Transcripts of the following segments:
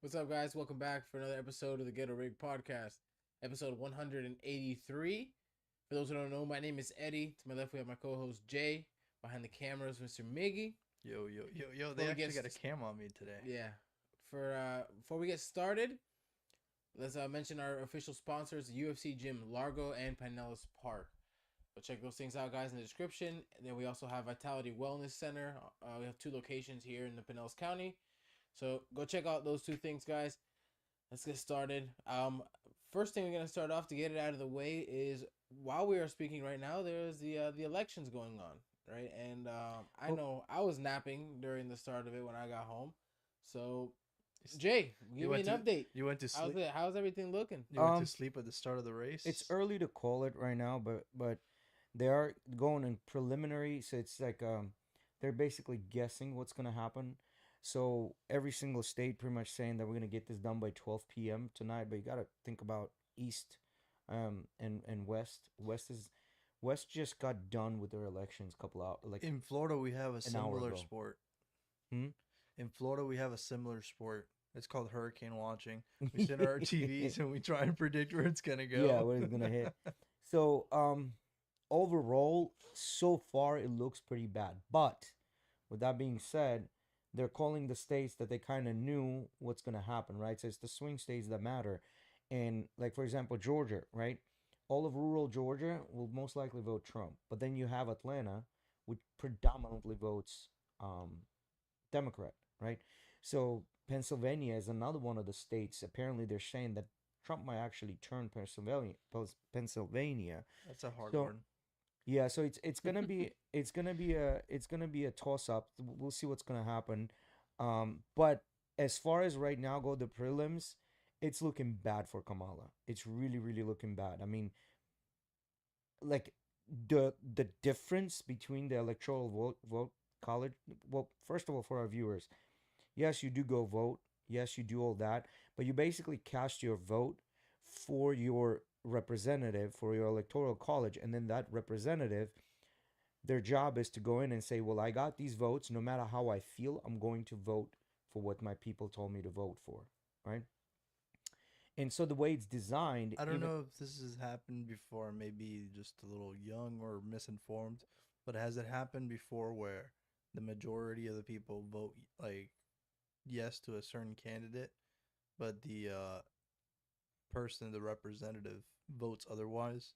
What's up, guys? Welcome back for another episode of the GhettoRig podcast, episode 183. For those who don't know, my name is Eddie. To my left, we have my co-host Jay. Behind the cameras, Mr. Miggy. Yo. Before They we actually get got a cam on me today. yeah, for before we get started, let's mention our official sponsors: UFC Gym Largo and Pinellas Park. Go check those things out, guys, in the description. And then we also have Vitality Wellness Center. We have 2 locations here in the Pinellas County. So go check out those 2 things, guys. Let's get started. First thing we're gonna start off to get it out of the way is while we are speaking right now, there's the elections going on, right? And I Well, know I was napping during the start of it when I got home. So Jay, you give me went an to update. you went to How's sleep. it? How's everything looking? You went to sleep at the start of the race. It's early to call it right now, but they are going in preliminary, so it's like they're basically guessing what's gonna happen. So every single state pretty much saying that we're gonna get this done by 12 p.m. tonight, but you gotta think about East, and West. West just got done with their elections a couple out like In Florida, we have a an hour similar ago. sport. Hmm? In Florida, we have a similar sport. It's called hurricane watching. We sit on our TVs and we try and predict where it's gonna go. Yeah, where it's gonna hit. So overall, so far it looks pretty bad. But with that being said, they're calling the states that they kind of knew what's gonna happen, right? So it's the swing states that matter, and like for example, Georgia, right? All of rural Georgia will most likely vote Trump, but then you have Atlanta, which predominantly votes Democrat, right? So Pennsylvania is another one of the states. Apparently, they're saying that Trump might actually turn Pennsylvania. That's a hard So one. yeah, so it's gonna be it's gonna be a toss up. We'll see what's gonna happen. But as far as right now go, the prelims, it's looking bad for Kamala. It's really looking bad. I mean, like the difference between the electoral vote college. Well, first of all, for our viewers, yes, you do go vote. Yes, you do all that, but you basically cast your vote for your representative for your electoral college, and then that representative, their job is to go in and say, well, I got these votes. No matter how I feel, I'm going to vote for what my people told me to vote for, right? And so the way it's designed, I don't even know if this has happened before. Maybe just a little young or misinformed. But has it happened before where the majority of the people vote like yes to a certain candidate, but the person, the representative, votes otherwise?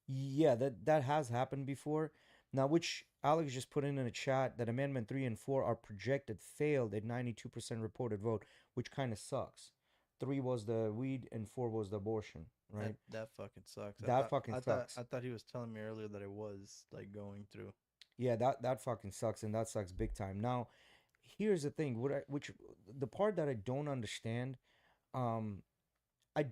yeah, that has happened before. Now, which Alex just put in a chat that Amendment 3 and 4 are projected failed at 92% reported vote, which kind of sucks. 3 was the weed and 4 was the abortion, That right? that fucking sucks. I That thought fucking I thought sucks. I thought he was telling me earlier that it was like going through. Yeah, that fucking sucks, and that sucks big time. Now, here's the thing, which the part that I don't understand, um, I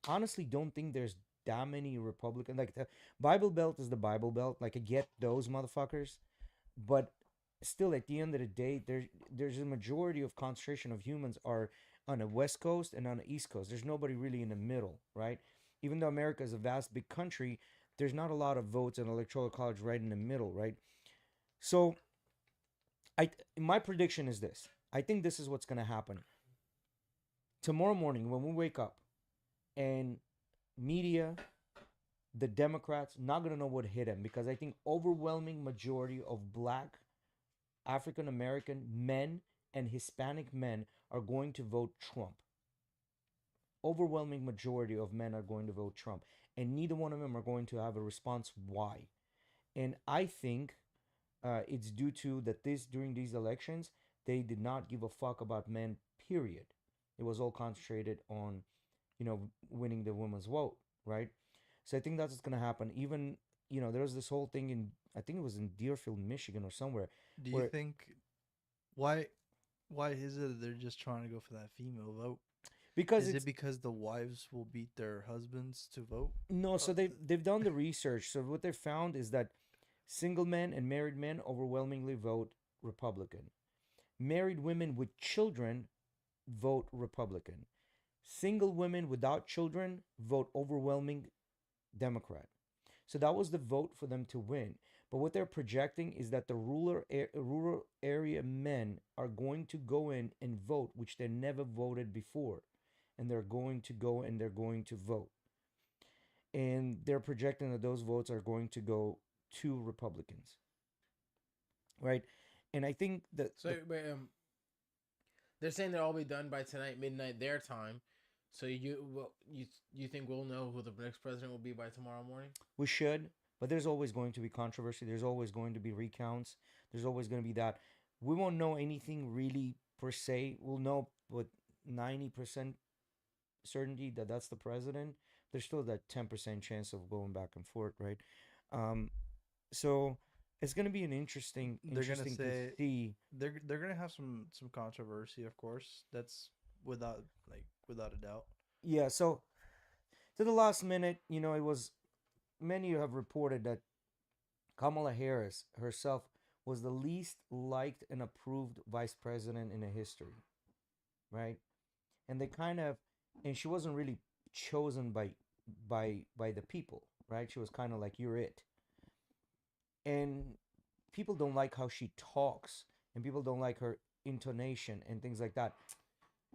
honestly don't think there's that many Republican, like the Bible Belt is the Bible Belt. Like I get those motherfuckers, but still at the end of the day, there's a majority of concentration of humans are on the West Coast and on the East Coast. There's nobody really in the middle, right? Even though America is a vast big country, there's not a lot of votes in electoral college right in the middle, right? So I my prediction is this. I think this is what's gonna happen. Tomorrow morning when we wake up and media, the Democrats not gonna know what hit them, because I think overwhelming majority of black African American men and Hispanic men are going to vote Trump. Overwhelming majority of men are going to vote Trump, and neither one of them are going to have a response why. And I think it's due to that this during these elections they did not give a fuck about men. Period. It was all concentrated on, winning the women's vote, right? So I think that's what's gonna happen. Even there was this whole thing in, I think it was in Deerfield, Michigan, or somewhere, Do you where think why why is it they're just trying to go for that female vote? because Is it it's because the wives will beat their husbands to vote? no, Uh, so they've done the research. So what they found is that single men and married men overwhelmingly vote Republican. Married women with children vote Republican. Single women without children vote overwhelming Democrat. So that was the vote for them to win. But what they're projecting is that the rural area men are going to go in and vote, which they never voted before, and they're going to go and they're going to vote, and they're projecting that those votes are going to go to Republicans, right? And I think that So they're saying they'll all be done by tonight midnight their time. So you think we'll know who the next president will be by tomorrow morning? we should, but there's always going to be controversy. There's always going to be recounts. There's always going to be that. We won't know anything really per se. We'll know with 90% certainty that that's the president. There's still that 10% chance of going back and forth, right? Um, so it's going to be an interesting, They're gonna interesting to say see. they're gonna have some controversy, of course. That's without a doubt. Yeah. So to the last minute, it was many have reported that Kamala Harris herself was the least liked and approved vice president in the history, right? And they kind of, and she wasn't really chosen by the people, right? She was kind of like, you're it. And people don't like how she talks, and people don't like her intonation and things like that.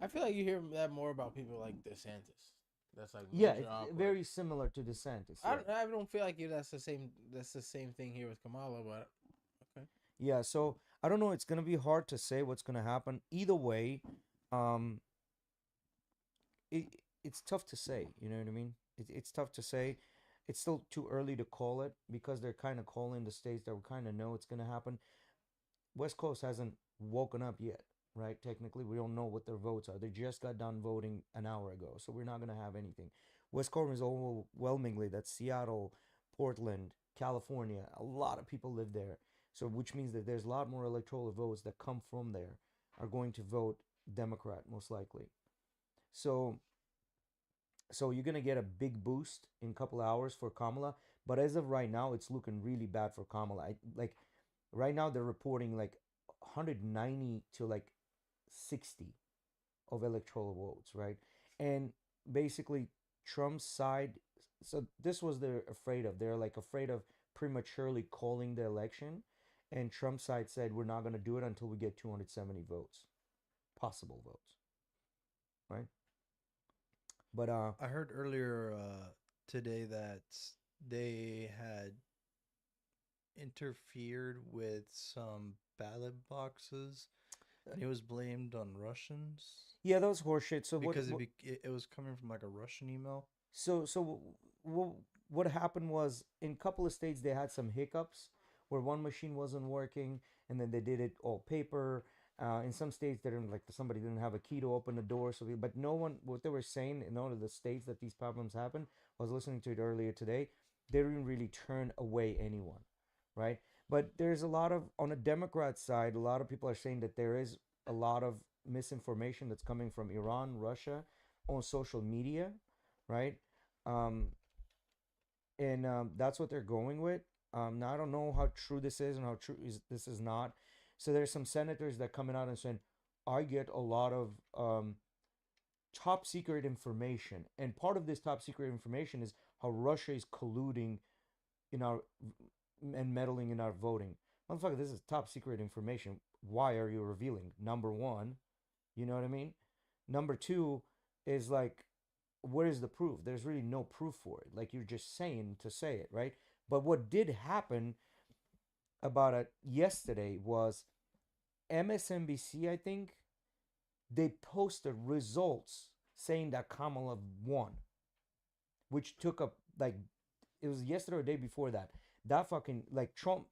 I feel like you hear that more about people like DeSantis. That's like Yeah, major it's awkward. very similar to DeSantis. I Yeah. I don't feel like that's the same. That's the same thing here with Kamala, but okay. Yeah, so I don't know. It's gonna be hard to say what's gonna happen. Either way, um, it's tough to say. You know what I mean? It's tough to say. It's still too early to call it because they're kind of calling the states that we kind of know it's gonna happen. West Coast hasn't woken up yet, right? Technically, we don't know what their votes are. They just got done voting an hour ago, so we're not gonna have anything. West Coast is overwhelmingly that's Seattle, Portland, California. A lot of people live there, so which means that there's a lot more electoral votes that come from there are going to vote Democrat most likely. So you're gonna get a big boost in a couple hours for Kamala, but as of right now, it's looking really bad for Kamala. Like right now they're reporting like 190 to like 60 of electoral votes, right? And basically Trump's side. So this was they're afraid of. They're like afraid of prematurely calling the election, and Trump's side said we're not gonna do it until we get 270 votes, possible votes, right? But I heard earlier today that they had interfered with some ballot boxes, and it was blamed on Russians yeah, that was horseshit. So because it was coming from like a Russian email. what happened was in a couple of states they had some hiccups where one machine wasn't working, and then they did it all paper. In some states, they didn't like somebody didn't have a key to open the door. But no one, what they were saying in all of the states that these problems happen, I was listening to it earlier today. They didn't really turn away anyone, right? But there's a lot of on the Democrat side, a lot of people are saying that there is a lot of misinformation that's coming from Iran, Russia, on social media, right? Um, and that's what they're going with. Now I don't know how true this is and how true this is not. So there's some senators that coming out and saying, I get a lot of top secret information, and part of this top secret information is how Russia is colluding in our and meddling in our voting. Motherfucker, this is top secret information. Why are you revealing? Number one, you know what I mean? Number two is like, where is the proof? There's really no proof for it. Like you're just saying to say it, right? But what did happen about it yesterday was MSNBC, I think, they posted results saying that Kamala won, which took up like it was yesterday or the day before that. That fucking like Trump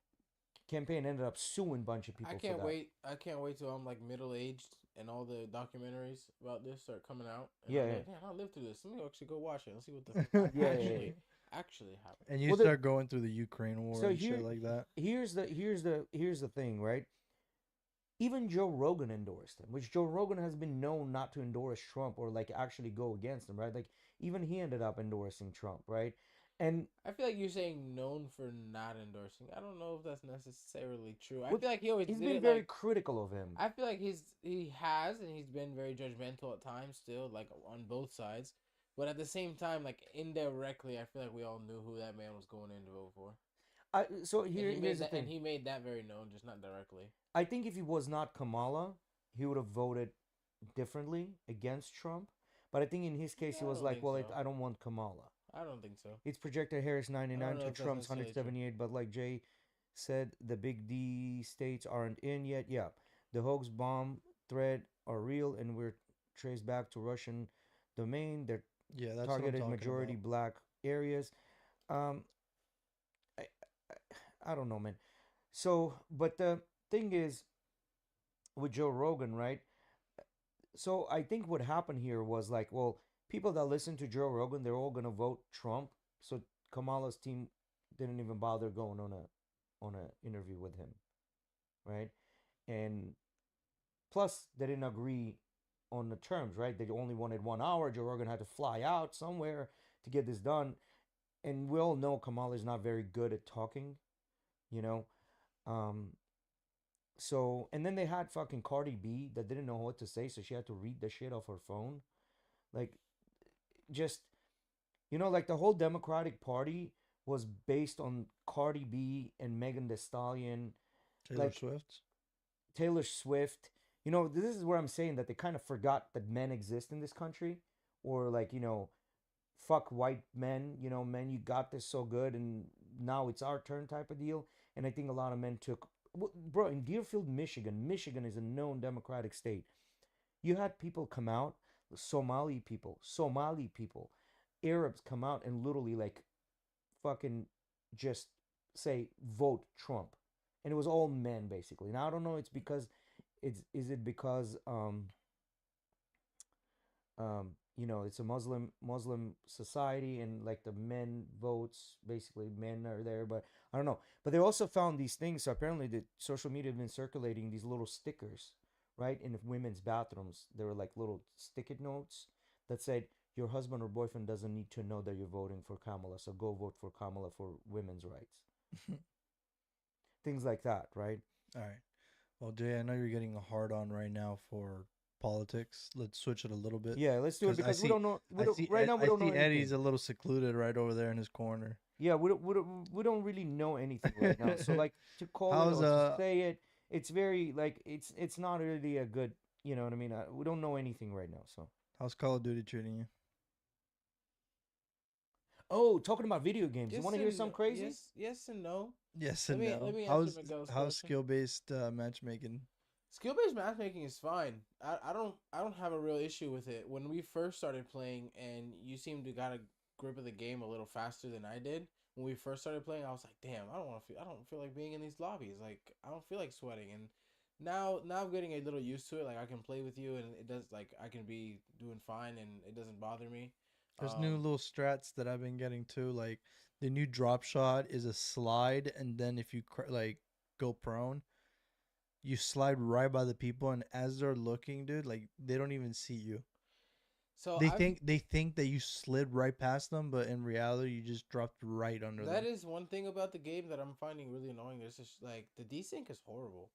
campaign ended up suing a bunch of people. I can't wait. I can't wait till I'm like middle aged and all the documentaries about this start coming out. And Yeah, I'm yeah. like, damn, I lived through this. Let me actually go watch it and see what the Yeah, actually happened. And you Well, start going through the Ukraine war so and here- shit like that. here's the thing, right? Even Joe Rogan endorsed him, which Joe Rogan has been known not to endorse Trump or like actually go against him, right? Like even he ended up endorsing Trump, right? And I feel like you're saying known for not endorsing. I don't know if that's necessarily true. I Well, feel like he always he's did been it very like, critical of him. I feel like he has and he's been very judgmental at times still, like on both sides. But at the same time, like indirectly, I feel like we all knew who that man was going in to vote for. So And here's the and thing. he made that very known, just not directly. I think if he was not Kamala, he would have voted differently against Trump. But I think in his case, he I was don't like, think well, so. I don't want Kamala. I don't think so. It's projected Harris I don't 99 know to if that's Trump's necessarily true. 178, but like Jay said, the big D states aren't in yet. Yeah, the hoax bomb threat are real and we're traced back to Russian domain. They're Yeah, that's what I'm targeted talking majority about. black areas. Um, I, I don't know, man. So, but the thing is with Joe Rogan, right? So I think what happened here was like, well, people that listen to Joe Rogan, they're all gonna vote Trump. So Kamala's team didn't even bother going on a interview with him, right? And plus, they didn't agree on the terms, right? They only wanted 1 hour. Joe Rogan had to fly out somewhere to get this done, and we all know Kamala is not very good at talking, you know. Um, so and then they had fucking Cardi B that didn't know what to say, so she had to read the shit off her phone, like just like the whole Democratic Party was based on Cardi B and Megan Thee Stallion, Taylor like Swift. Taylor Swift. This is where I'm saying that they kind of forgot that men exist in this country, or like fuck white men. Men, you got this so good, and now it's our turn type of deal. And I think a lot of men took, bro, in Deerfield, Michigan. Michigan is a known Democratic state. You had people come out, Somali people, Arabs come out and literally like fucking just say vote Trump, and it was all men basically. Now I don't know. It's because it's is it because it's a Muslim society and like the men votes basically men are there, but I don't know. But they also found these things. So apparently the social media have been circulating these little stickers, right, in women's bathrooms. There were like little sticky notes that said your husband or boyfriend doesn't need to know that you're voting for Kamala, so go vote for Kamala for women's rights. Things like that, right? All right. Well, Jay, I know you're getting a hard on right now for politics. Let's switch it a little bit. Yeah, let's do it Because because we don't know. Right now we I don't know see Eddie's anything. a little secluded right over there in his corner. Yeah, we don't really know anything right now. So like to call it How's or to say it, it's very like it's not really a good. You know what I mean? We don't know anything right now. So how's Call of Duty treating you? talking about video games. You Yes want to hear and some crazy? yes and no. Yes Let and me no. let me answer Miguel's How's question. skill based matchmaking? Skill based matchmaking is fine. I don't have a real issue with it. When we first started playing, and you seemed to got a grip of the game a little faster than I did. When we first started playing, I was like, damn, I don't feel like being in these lobbies. Like I don't feel like sweating. And now I'm getting a little used to it. Like I can play with you, and it does like I can be doing fine, and it doesn't bother me. There's new little strats that I've been getting too. Like the new drop shot is a slide, and then if you like go prone, you slide right by the people, and as they're looking, dude, like they don't even see you. So They think that you slid right past them, but in reality, you just dropped right under that them. is one thing about the game that I'm finding really annoying. There's just like the desync is horrible.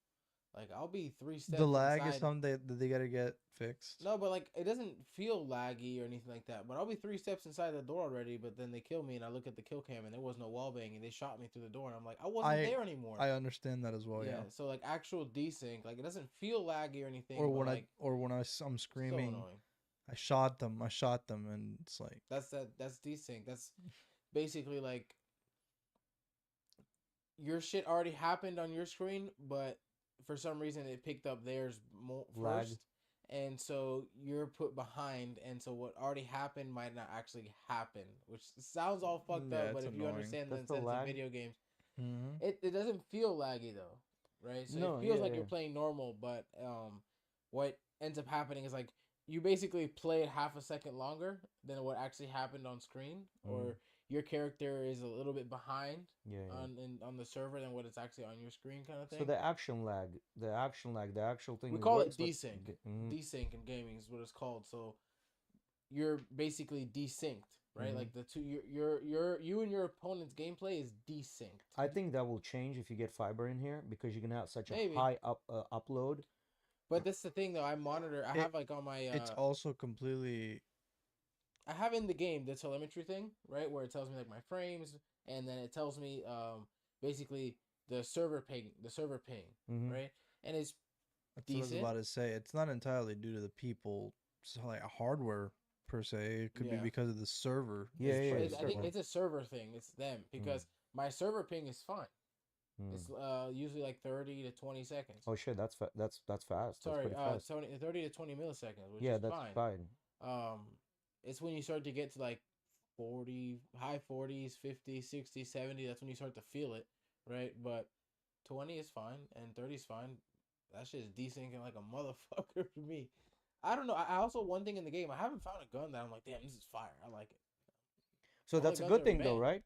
Like I'll be three The steps lag is inside. something that they gotta get fixed. No, but like it doesn't feel laggy or anything like that. But I'll be three steps inside the door already, but then they kill me and I look at the kill cam and there was no wall bang and they shot me through the door and I'm like, I wasn't I there anymore. I understand that as well. Yeah, Yeah. so like actual desync, like it doesn't feel laggy or anything, Or but when like I'm so screaming, annoying. I shot them. I shot them, and it's like That's desync. That's basically like your shit already happened on your screen, but for some reason it picked up theirs Lag. first, and so you're put behind, and so what already happened might not actually happen, which sounds all fucked yeah, up. But it's if you annoying. understand the That's the sense of lag. video games, Mm-hmm. it doesn't feel laggy though, right? So it No, feels yeah, like yeah. you're playing normal, but what ends up happening is like you basically play it half a second longer than what actually happened on screen, or your character is a little bit behind Yeah, yeah. on the server than what it's actually on your screen, kind of So thing. the actual thing We it call it works, but desync. mm-hmm, Desync in gaming is what it's called. So you're basically desynced, right? mm-hmm. Like the two, you and your opponent's gameplay is desynced. I think that will change if you get fiber in here because you can have such a Maybe, high upload. but that's the thing though. I monitor. I It have like on my it's also completely I have in the game the telemetry thing, right, where it tells me like my frames, and then it tells me basically the server ping, Mhm. right? And it's That's what I was decent. about to say. It's not entirely due to the people, so like hardware per se. It could be Yeah. because of the server. Yeah, But yeah, It's I pretty think server. low. it's a server thing. It's them because my server ping is fine. Mm. It's usually like 30 to 20 seconds. Oh shit, that's fast. That's Sorry, pretty fast. 30 to 20 milliseconds, which Yeah, is that's fine. fine. Um, it's when you start to get to like 40, high 40s, 50, 60, 70. That's when you start to feel it, right? But 20 is fine and 30 is fine. That shit is desync like a motherfucker for me. I don't know. I also, one thing in the game, I haven't found a gun that I'm like, damn, this is fire. I like it. So All the that's a guns good are thing though, bang. right?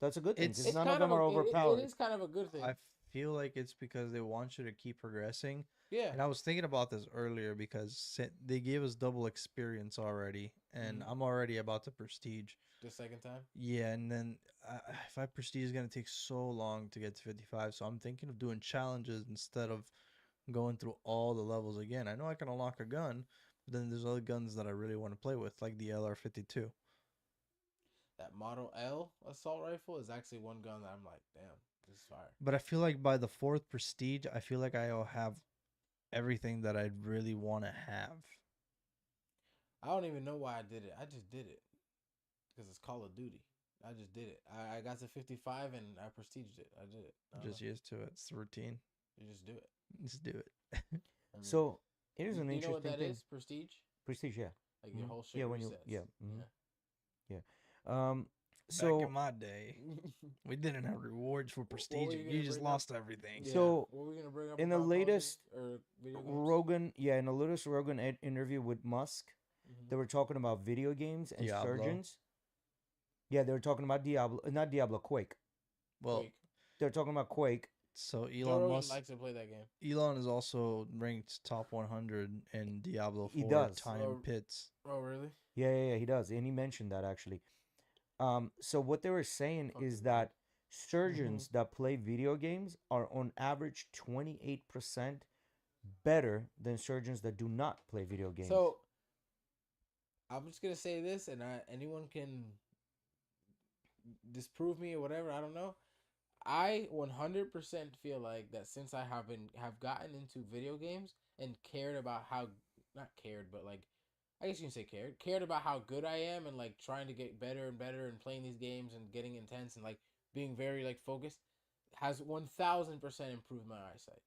That's a good thing because It's It's none of kind of them are it overpowered. is kind of a good thing. I feel like it's because they want you to keep progressing. Yeah. And I was thinking about this earlier because they gave us double experience already, and Mhm. I'm already about to prestige. The second time. Yeah, and then if I prestige, is gonna take so long to get to 55. So I'm thinking of doing challenges instead of going through all the levels again. I know I can unlock a gun, but then there's other guns that I really want to play with, like the LR-52. That Model L assault rifle is actually one gun that I'm like, damn, this is fire. But I feel like by the fourth prestige, I feel like I'll have everything that I'd really want to have. I don't even know why I did it. I just did it because it's Call of Duty. I just did it. I got to 55 and I prestiged it. I did it. I don't Just know. used to it. It's the routine. You just do it. Just do it. I mean, So here's an do you know what interesting that thing. is? Prestige? Prestige, yeah, Like your Mhm. whole shit yeah. resets. When you, yeah, mhm, Yeah. yeah. Back So in my day, we didn't have rewards for What were prestige. you You gonna just bring up? lost everything. Yeah. So, What were we gonna bring up in the about Call of Duty latest or video games? Rogan, yeah, in the latest Rogan interview with Musk, Mhm. they were talking about video games and Diablo. surgeons. Yeah, they were talking about Diablo, not Diablo, Quake. Well, Quake. They're talking about Quake. so Joe Elon Rogan Musk, likes to play that game. Elon is also ranked top 100 in Diablo He 4 does. time pits. Oh, really? Yeah, he does, and he mentioned that actually. So what they were saying Fucking is that surgeons Mhm. that play video games are on average 28% better than surgeons that do not play video games. So I'm just gonna say this, and anyone can disprove me or whatever. I don't know. I 100% feel like that since I have gotten into video games and cared about how, not cared, but like, I guess you can say cared about how good I am and like trying to get better and better and playing these games and getting intense and like being very like focused, has 1000% improved my eyesight.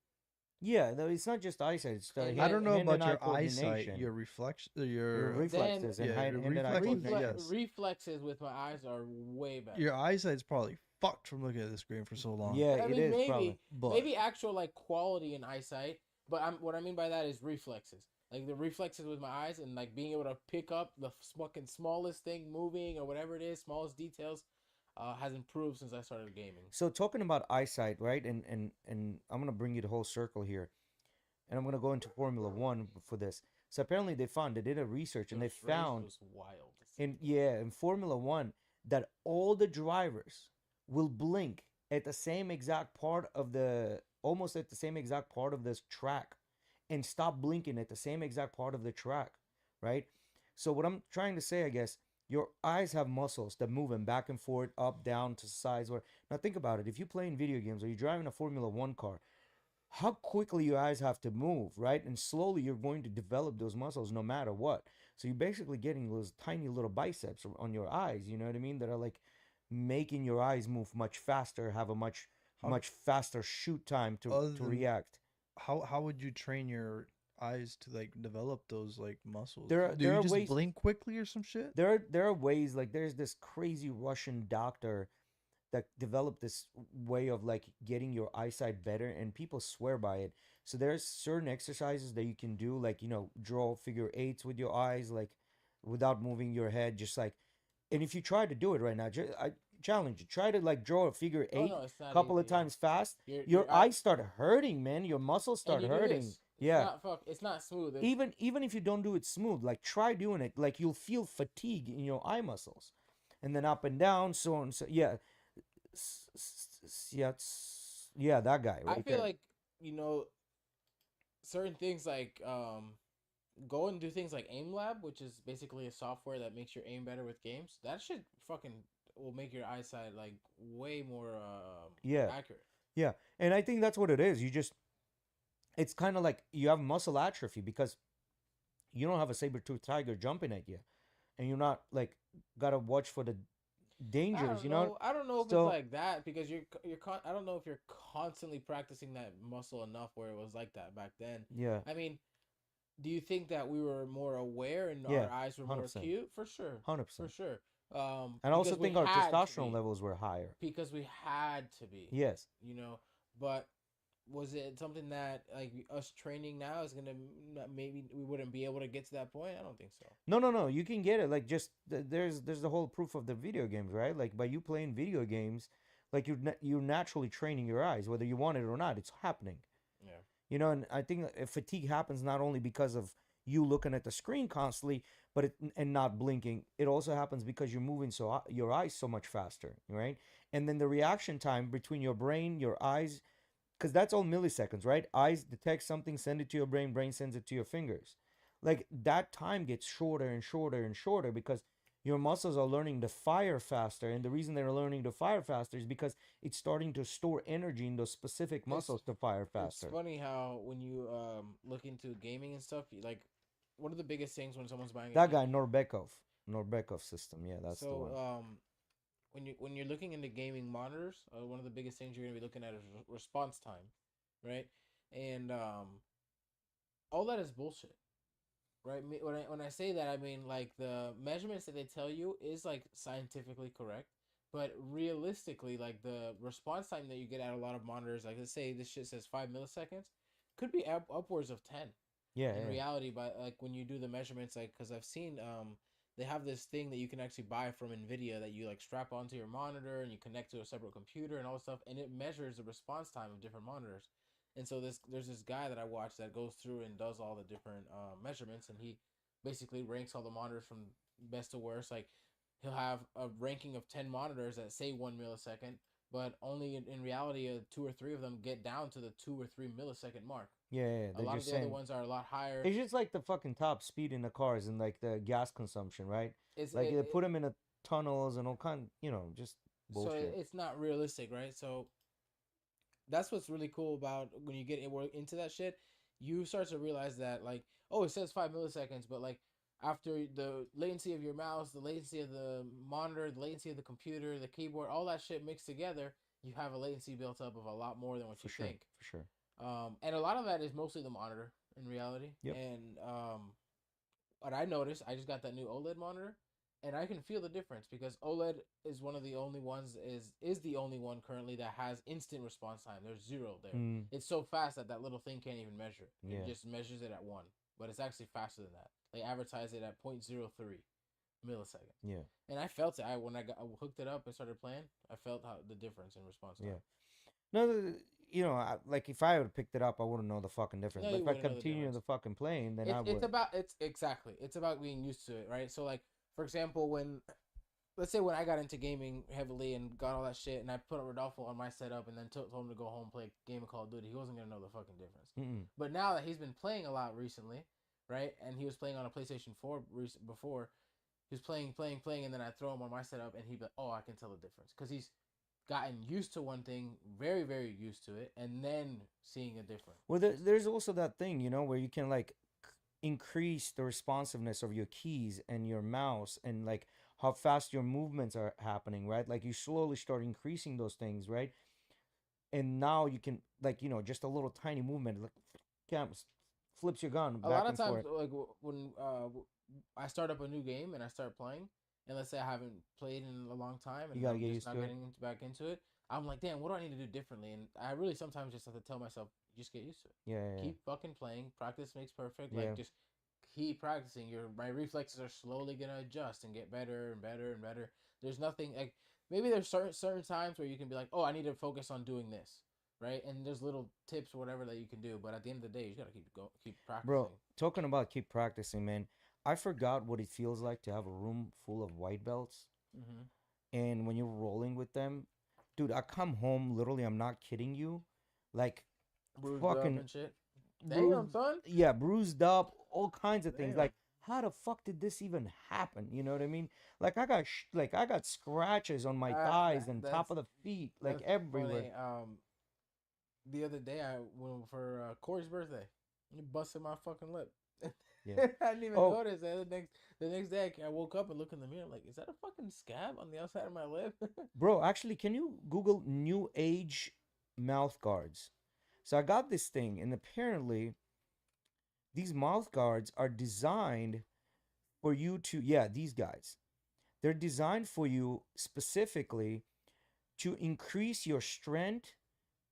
Yeah, though it's not just eyesight; it's the And I then- don't know about hand-eye your eyesight, coordination, your reflection, your your reflexes, and yeah, your hand-eye reflexes, coordination. yes. reflexes with my eyes are way better. Your eyesight's probably fucked from looking at the screen for so long. Yeah, I it mean, is probably. But maybe actual like quality in eyesight, but what I mean by that is reflexes, like the reflexes with my eyes and like being able to pick up the fucking smallest thing moving or whatever it is, smallest details, has improved since I started gaming. So talking about eyesight, right? And I'm gonna bring you the whole circle here, and I'm gonna go into Formula One for this. So apparently they did a research, and The they phrase found was wild. in Formula One that all the drivers will blink at the same exact part of the almost at the same exact part of this track and stop blinking at the same exact part of the track, right? So what I'm trying to say, I guess, your eyes have muscles that move them back and forth, up, down, to sides. Or now think about it. If you're playing video games or you're driving a Formula One car, how quickly your eyes have to move, right? And slowly you're going to develop those muscles no matter what. So you're basically getting those tiny little biceps on your eyes, you know what I mean? That are like making your eyes move much faster, have a how much faster shoot time other to than react. how would you train your eyes to like develop those like muscles? There Do there you are just ways blink quickly or some shit? there are ways like there's this crazy Russian doctor that developed this way of like getting your eyesight better, and people swear by it. So there's certain exercises that you can do, like, draw figure eights with your eyes, like without moving your head, just like, and if you try to do it right now, I challenge you, try to like draw a figure Oh eight no, it's not couple easy. of times fast. Your Your eye, eyes start hurting, man. Your muscles and start you do hurting. this. It's Yeah. not It's not smooth. It's, Even if you don't do it smooth, like try doing it, like you'll feel fatigue in your eye muscles, and then up and down, so on. So yeah, yeah, yeah, that guy I right feel there. like certain things like go and do things like aim lab, which is basically a software that makes your aim better with games. That shit fucking will make your eyesight like way more Yeah, accurate. yeah, and I think that's what it is. It's kind of like you have muscle atrophy because you don't have a saber-toothed tiger jumping at you, and you're not like gotta watch for the I dangers, don't know. I don't know if it's So like that because I don't know if you're constantly practicing that muscle enough where it was like that back then. yeah, I mean, do you think that we were more aware and yeah, our eyes were more 100%, acute? For sure, 100%. for sure. And I also Because we think our had to testosterone be, levels were higher. because we had to be, Yes. you know. But was it something that like us training now is gonna maybe we wouldn't be able to get to that point? I don't think so. No, no, no. You can get it. Like just there's the whole proof of the video games, right? Like by you playing video games, like you're naturally training your eyes, whether you want it or not. It's happening. Yeah. And I think fatigue happens not only because of you looking at the screen constantly, but and not blinking. It also happens because you're moving your eyes so much faster, right? And then the reaction time between your brain, your eyes, because that's all milliseconds, right? Eyes detect something, send it to your brain, brain sends it to your fingers. Like that time gets shorter and shorter and shorter because your muscles are learning to fire faster. And the reason they're learning to fire faster is because it's starting to store energy in those specific muscles to fire It's faster. funny how when you look into gaming and stuff, like one of the biggest things when someone's buying That guy, Norbekov system. Yeah, that's the one. when you're looking into gaming monitors, one of the biggest things you're gonna be looking at is response time, right? And all that is bullshit, right? When I say that, I mean like the measurements that they tell you is like scientifically correct, but realistically, like the response time that you get at a lot of monitors, like let's say this shit says 5 milliseconds, could be upwards of 10 Yeah, in yeah. reality. But like when you do the measurements, like because I've seen they have this thing that you can actually buy from Nvidia that you like strap onto your monitor and you connect to a separate computer and all this stuff, and it measures the response time of different monitors. And so there's this guy that I watch that goes through and does all the different measurements, and he basically ranks all the monitors from best to worst. Like he'll have a ranking of 10 monitors that say 1 millisecond, but only in reality, two or three of them get down to the 2 or 3 millisecond mark. Yeah, yeah. A They're lot of just the other saying ones are a lot higher. it's just like the fucking top speed in the cars and like the gas consumption, right? It's Like they put them in the tunnels and all kind, just so bullshit. it's not realistic, right? So that's what's really cool about when you get into that shit. You start to realize that like, oh, it says 5 milliseconds, but like after the latency of your mouse, the latency of the monitor, the latency of the computer, the keyboard, all that shit mixed together, you have a latency built up of a lot more than what For you sure, think. for sure. And a lot of that is mostly the monitor in reality. Yep. And what I noticed, I just got that new OLED monitor, and I can feel the difference because OLED is one of the only ones is the only one currently that has instant response time. There's zero there. Mm, It's so fast that little thing can't even measure it. yeah. It just measures it at 1, but it's actually faster than that. They advertise it at 0.03 millisecond. Yeah. And I felt it. When I hooked it up and started playing, I felt the difference in response time. Yeah. No, like if I would picked it up, I wouldn't know the fucking difference. No, But you if I wouldn't know the continue difference. the fucking playing, then I would. It's about being used to it, right? So like for example, let's say when I got into gaming heavily and got all that shit, and I put Rodolfo on my setup, and then told him to go home and play a game of Call of Duty, he wasn't gonna know the fucking difference. Mm-mm. But now that he's been playing a lot recently, right, and he was playing on a PlayStation 4 before, he was playing, and then I throw him on my setup, and he'd be like, "Oh, I can tell the difference," because he's gotten used to one thing, very, very used to it, and then seeing a difference. Well, there's also that thing, where you can like increase the responsiveness of your keys and your mouse and like how fast your movements are happening, right? Like you slowly start increasing those things, right? And now you can like just a little tiny movement, like flips your gun A back lot of and times, forth. like when I start up a new game and I start playing, and let's say I haven't played in a long time and You gotta I'm get just used not to it. getting back into it, I'm like, damn, what do I need to do differently? And I really sometimes just have to tell myself, just get used to it. Yeah, yeah, yeah. Keep fucking playing. Practice makes perfect. Yeah. Like just keep practicing. My reflexes are slowly gonna adjust and get better and better and better. There's nothing like maybe there's certain times where you can be like, oh, I need to focus on doing this, right? And there's little tips or whatever that you can do. But at the end of the day, you just gotta keep practicing. Bro, talking about keep practicing, man. I forgot what it feels like to have a room full of white belts. Mm-hmm. And when you're rolling with them, dude, I come home, literally, I'm not kidding you, like Bruised fucking up and shit. bruised, Damn, son. yeah, bruised up, all kinds of things. Damn. Like how the fuck did this even happen? You know what I mean? Like I got scratches on my thighs and top of the feet, like That's everywhere. funny. The other day I went for Corey's birthday. He busted my fucking lip. Yeah. I didn't even Oh, notice. And the next day I woke up and looked in the mirror. I'm like, is that a fucking scab on the outside of my lip? bro, actually, can you Google new age mouth guards? So I got this thing, and apparently these mouth guards are designed for you to, yeah, these guys. They're designed for you specifically to increase your strength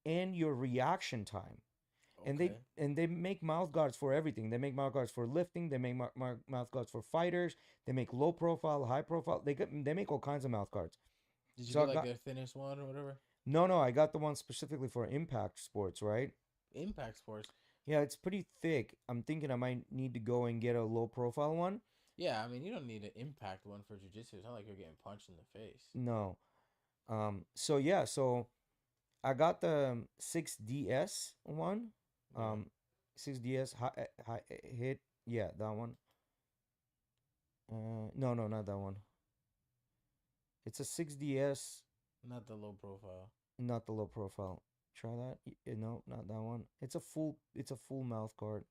and your reaction time. And they Okay. and they make mouth guards for everything. They make mouth guards for lifting. They make mouth guards for fighters. They make low profile, high profile. They make all kinds of mouth guards. Did you So I get like got the thinnest one or whatever? no, I got the one specifically for impact sports, right? Impact Sports. Yeah, it's pretty thick. I'm thinking I might need to go and get a low profile one. Yeah, I mean you don't need an impact one for jujitsu. It's not like you're getting punched in the face. No. So yeah, so I got the 6DS one. Yeah. 6DS high hit. Yeah, that one. No, not that one. It's a 6DS, Not the low profile. not the low profile. Try that. No, not that one. It's a full mouth guard.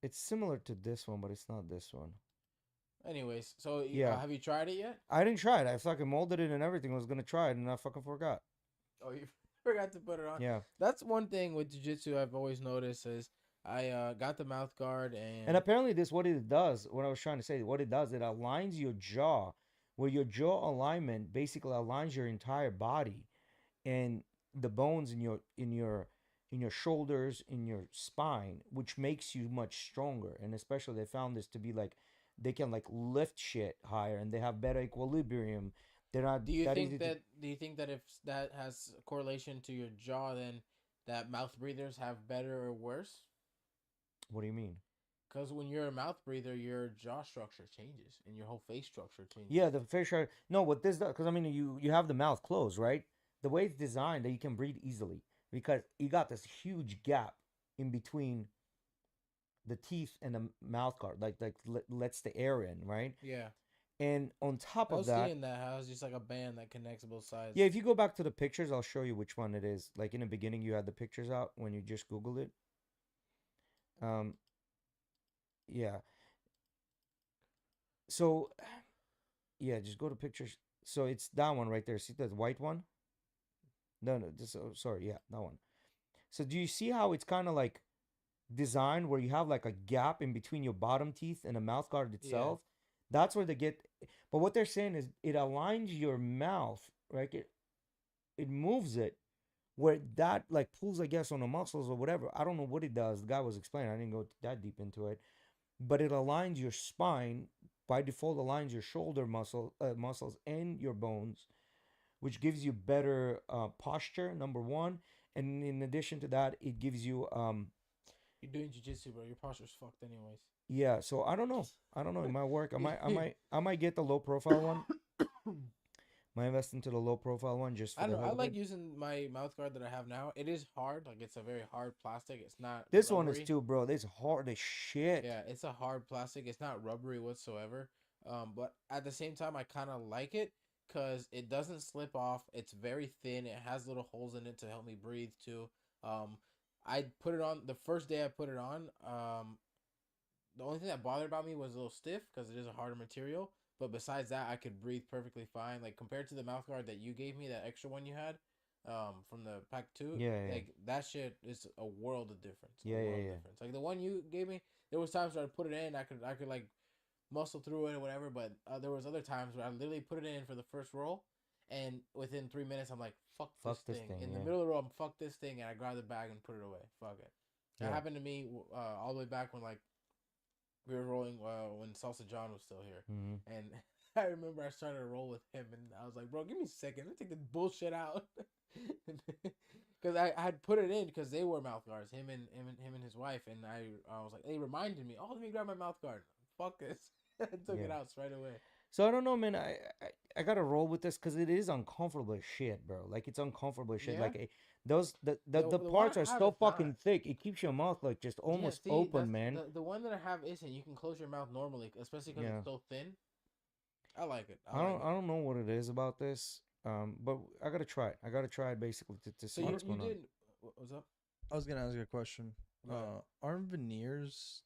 It's similar to this one, but it's not this one. Anyways, so Yeah. have you tried it yet? I didn't try it. I fucking molded it and everything. I was gonna try it and I fucking forgot. Oh, you forgot to put it on. Yeah. That's one thing with jiu-jitsu I've always noticed is I got the mouth guard And apparently this what it does, what I was trying to say, what it does, it aligns your jaw, where your jaw alignment basically aligns your entire body and the bones in your shoulders, in your spine, which makes you much stronger. And especially they found this to be like they can like lift shit higher and they have better equilibrium. They're not do you that think easy to. that do you think that if that has a correlation to your jaw, then that mouth breathers have better or worse? What do you mean? Because when you're a mouth breather, your jaw structure changes and your whole face structure changes. Yeah, the facial. No, what this does, because I mean, you have the mouth closed, right? The way it's designed that you can breathe easily because you got this huge gap in between the teeth and the mouth guard, lets the air in, right? Yeah. And on top I of was that, seeing that how it's just like a band that connects both sides. yeah, if you go back to the pictures, I'll show you which one it is. Like in the beginning, you had the pictures out when you just Googled it. Um, yeah. So, yeah, just go to pictures. So it's that one right there. See that white one? No, this. Oh, sorry, yeah, that one. So do you see how it's kind of like designed where you have like a gap in between your bottom teeth and the mouth guard Yeah. itself? That's where they get. But what they're saying is it aligns your mouth, right? It moves it where that like pulls, I guess, on the muscles or whatever. I don't know what it does. The guy was explaining. I didn't go that deep into it, but it aligns your spine by default. Aligns your shoulder muscles and your bones, which gives you better posture. Number one, and in addition to that, it gives you You're doing jiu-jitsu, bro. Your posture's fucked anyways. yeah. So I don't know. It might work. I might get the low profile one. Might invest into the low profile one just for I the don't know. hell I of like it. using my mouth guard that I have now. It is hard. Like it's a very hard plastic. It's not This one is rubbery. too, bro. This hard as shit. Yeah, it's a hard plastic. It's not rubbery whatsoever. But at the same time, I kind of like it because it doesn't slip off. It's very thin. It has little holes in it to help me breathe too. Um, I put it on the first day I put it on. The only thing that bothered about me was a little stiff because it is a harder material. But besides that, I could breathe perfectly fine. Like compared to the mouth guard that you gave me, that extra one you had, from the pack two, Yeah, like that shit is a world of difference. Yeah, a yeah, world of yeah. difference. Like the one you gave me, there was times where I put it in, I could like muscle through it or whatever. But there was other times where I literally put it in for the first roll, and within 3 minutes, I'm like, fuck this thing. In the yeah. middle of the roll, I'm fuck this thing, and I grab the bag and put it away. Fuck it. That Yeah. happened to me all the way back when like we were rolling when Salsa John was still here, Mm-hmm. and I remember I started to roll with him, and I was like, "Bro, give me a second. Let me take this bullshit out," because I had put it in because they wore mouth guards, him and his wife, and I was like, they reminded me, "Oh, let me grab my mouth guard. Fuck this." I took it Yeah. out straight away. So I don't know, man. I gotta roll with this because it is uncomfortable as shit, bro. Like it's uncomfortable as shit. Yeah. Like those the The one parts are I have so is not. fucking thick. It keeps your mouth like just Yeah, almost see, open, that's man. the one that I have isn't. You can close your mouth normally, especially because Yeah. it's so thin. I like it. I like I it. don't know what it is about this. But I gotta try it. I gotta try it basically to So see what's you going on. did. What's up? I was gonna ask you a question. Go ahead. Aren't veneers?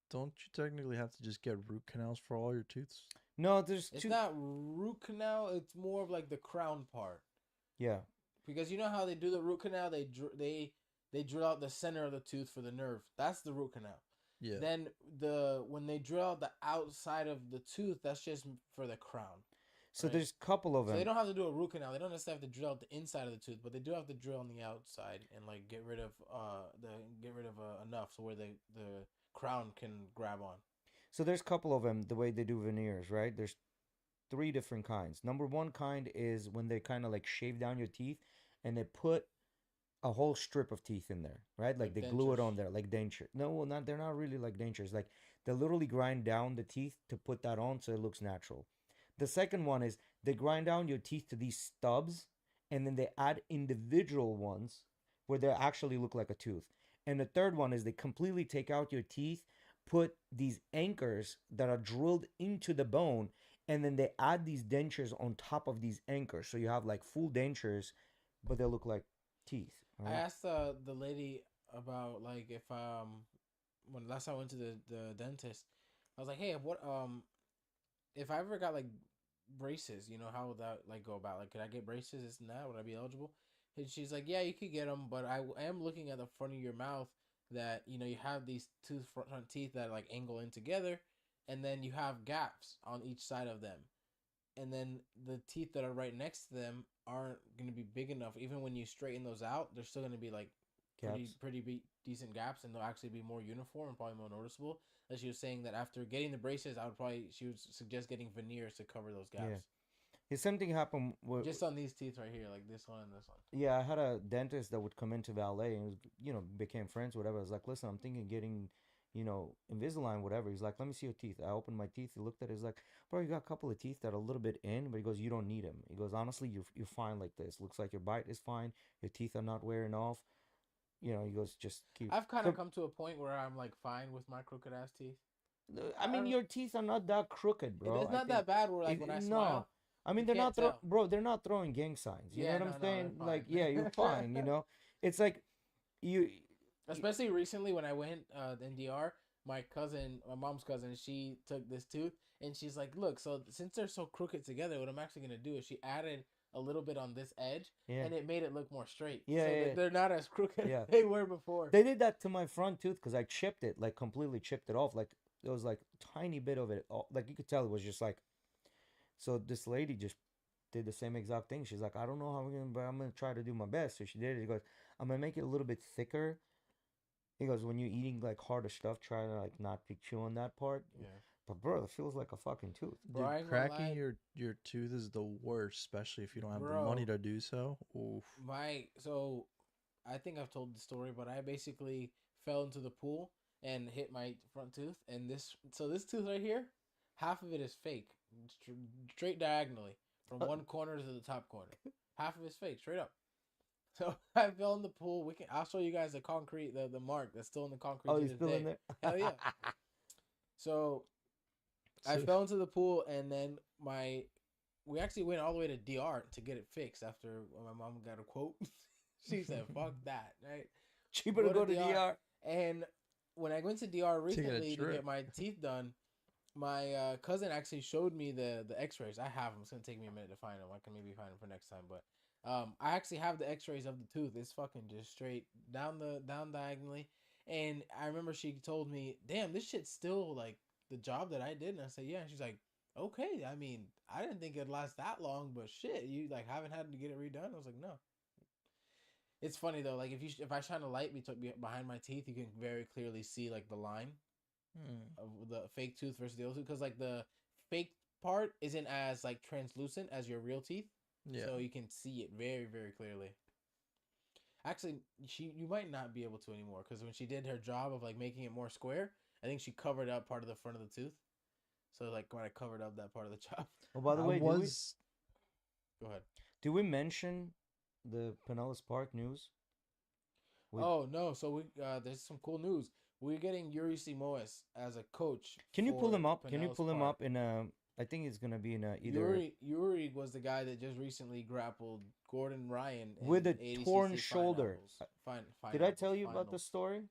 Don't you technically have to just get root canals for all your teeth? No, there's It's two. not root canal. It's more of like the crown part. Yeah. Because you know how they do the root canal, they drill out the center of the tooth for the nerve. That's the root canal. Yeah. Then when they drill out the outside of the tooth, that's just for the crown. So Right. there's a couple of So they them. don't have to do a root canal. They don't necessarily have to drill out the inside of the tooth, but they do have to drill on the outside and like get rid of enough so where the crown can grab on. So there's a couple of them. The way they do veneers, right? There's three different kinds. Number one kind is when they kind of like shave down your teeth and they put a whole strip of teeth in there, right? Like Like they glue it dentures. on there, like denture. No, well, not they're not really like dentures. Like they literally grind down the teeth to put that on so it looks natural. The second one is they grind down your teeth to these stubs and then they add individual ones where they actually look like a tooth. And the third one is they completely take out your teeth, put these anchors that are drilled into the bone, and then they add these dentures on top of these anchors. So you have like full dentures, but they look like teeth. I Right? asked the lady about like if when last time I went to the dentist, I was like, hey, what if I ever got like braces, how would that like go about? Like, could I get braces? This and that? Would I be eligible? And she's like, yeah, you could get them, but I am looking at the front of your mouth that you have these two front teeth that like angle in together, and then you have gaps on each side of them, and then the teeth that are right next to them aren't going to be big enough. Even when you straighten those out, they're still going to be like Caps. decent gaps, and they'll actually be more uniform and probably more noticeable. As she was saying that after getting the braces, she would suggest getting veneers to cover those gaps. Yeah. Yeah, same thing happened with, Just on these teeth right here, like this one and this one. yeah, I had a dentist that would come into valet and became friends, whatever. I was like, listen, I'm thinking getting, Invisalign, whatever. He's like, let me see your teeth. I opened my teeth. He looked at it. He's like, bro, you got a couple of teeth that are a little bit in, but he goes, you don't need them. He goes, honestly, you're fine like this. Looks like your bite is fine. Your teeth are not wearing off. He goes, just keep. I've kind So, of come to a point where I'm like fine with my crooked ass teeth. I mean, don't- your teeth are not that crooked, bro. It's I not think that bad. Where like when I no. smile, I mean, you they're can't not throw, tell. bro. They're not throwing gang signs. You know Yeah, what no, I'm no, saying? they're Like, fine. yeah, you're fine. It's like you. Especially recently when I went in DR, my mom's cousin, she took this tooth and she's like, look, so since they're so crooked together, what I'm actually gonna do is she added a little bit on this edge Yeah. and it made it look more straight. Yeah, so yeah, yeah. they're not as crooked Yeah. as they were before. They did that to my front tooth because I chipped it, like completely chipped it off. Like there was like tiny bit of it, like you could tell it was just like. So this lady just did the same exact thing. She's like, I don't know how we're gonna, but I'm gonna try to do my best. So she did it. He goes, I'm gonna make it a little bit thicker. He goes, when you're eating like harder stuff, try to like not be chew on that part. Yeah. But bro, it feels like a fucking tooth. Bro, I Dude, ain't gonna cracking lie. your tooth is the worst, especially if you don't have the Bro. money to do so. Oof. So I think I've told the story, but I basically fell into the pool and hit my front tooth, and this tooth right here, half of it is fake, straight diagonally from one corner to the top corner. Half of it's fake, straight up. So I fell in the pool. I'll show you guys the mark that's still in the concrete. Oh, to he's this still day. in there. Hell yeah. So I So- fell into the pool, and then we actually went all the way to DR to get it fixed after my mom got a quote. She said, "Fuck that," right? Cheaper to go to DR. And when I went to DR get a recently to trip. get my teeth done, my cousin actually showed me the X-rays. I have them. It's gonna take me a minute to find them. I can maybe find them for next time, but I actually have the X-rays of the tooth. It's fucking just straight down diagonally. And I remember she told me, "Damn, this shit's still like the job that I did." And I said, "Yeah." And she's like, "Okay. I mean, I didn't think it'd last that long, but shit, you like haven't had to get it redone." I was like, "No." It's funny though, like if I shine a light behind my teeth, you can very clearly see like the line of the fake tooth versus the old tooth, because like the fake part isn't as like translucent as your real teeth, Yeah. so you can see it very very clearly. Actually, you might not be able to anymore because when she did her job of like making it more square, I think she covered up part of the front of the tooth. so like kind of covered up that part of the chop. Oh, by the I way, was Go ahead. did we mention the Pinellas Park news? We- Oh no! So we there's some cool news. We're getting Yuri Simoes as a coach. Can you pull for him up? Can you Pinellas pull him Park. up in a? I think it's gonna be in a either Yuri was the guy that just recently grappled Gordon Ryan in with a ADCC torn shoulder. Did I tell you about the finals. story?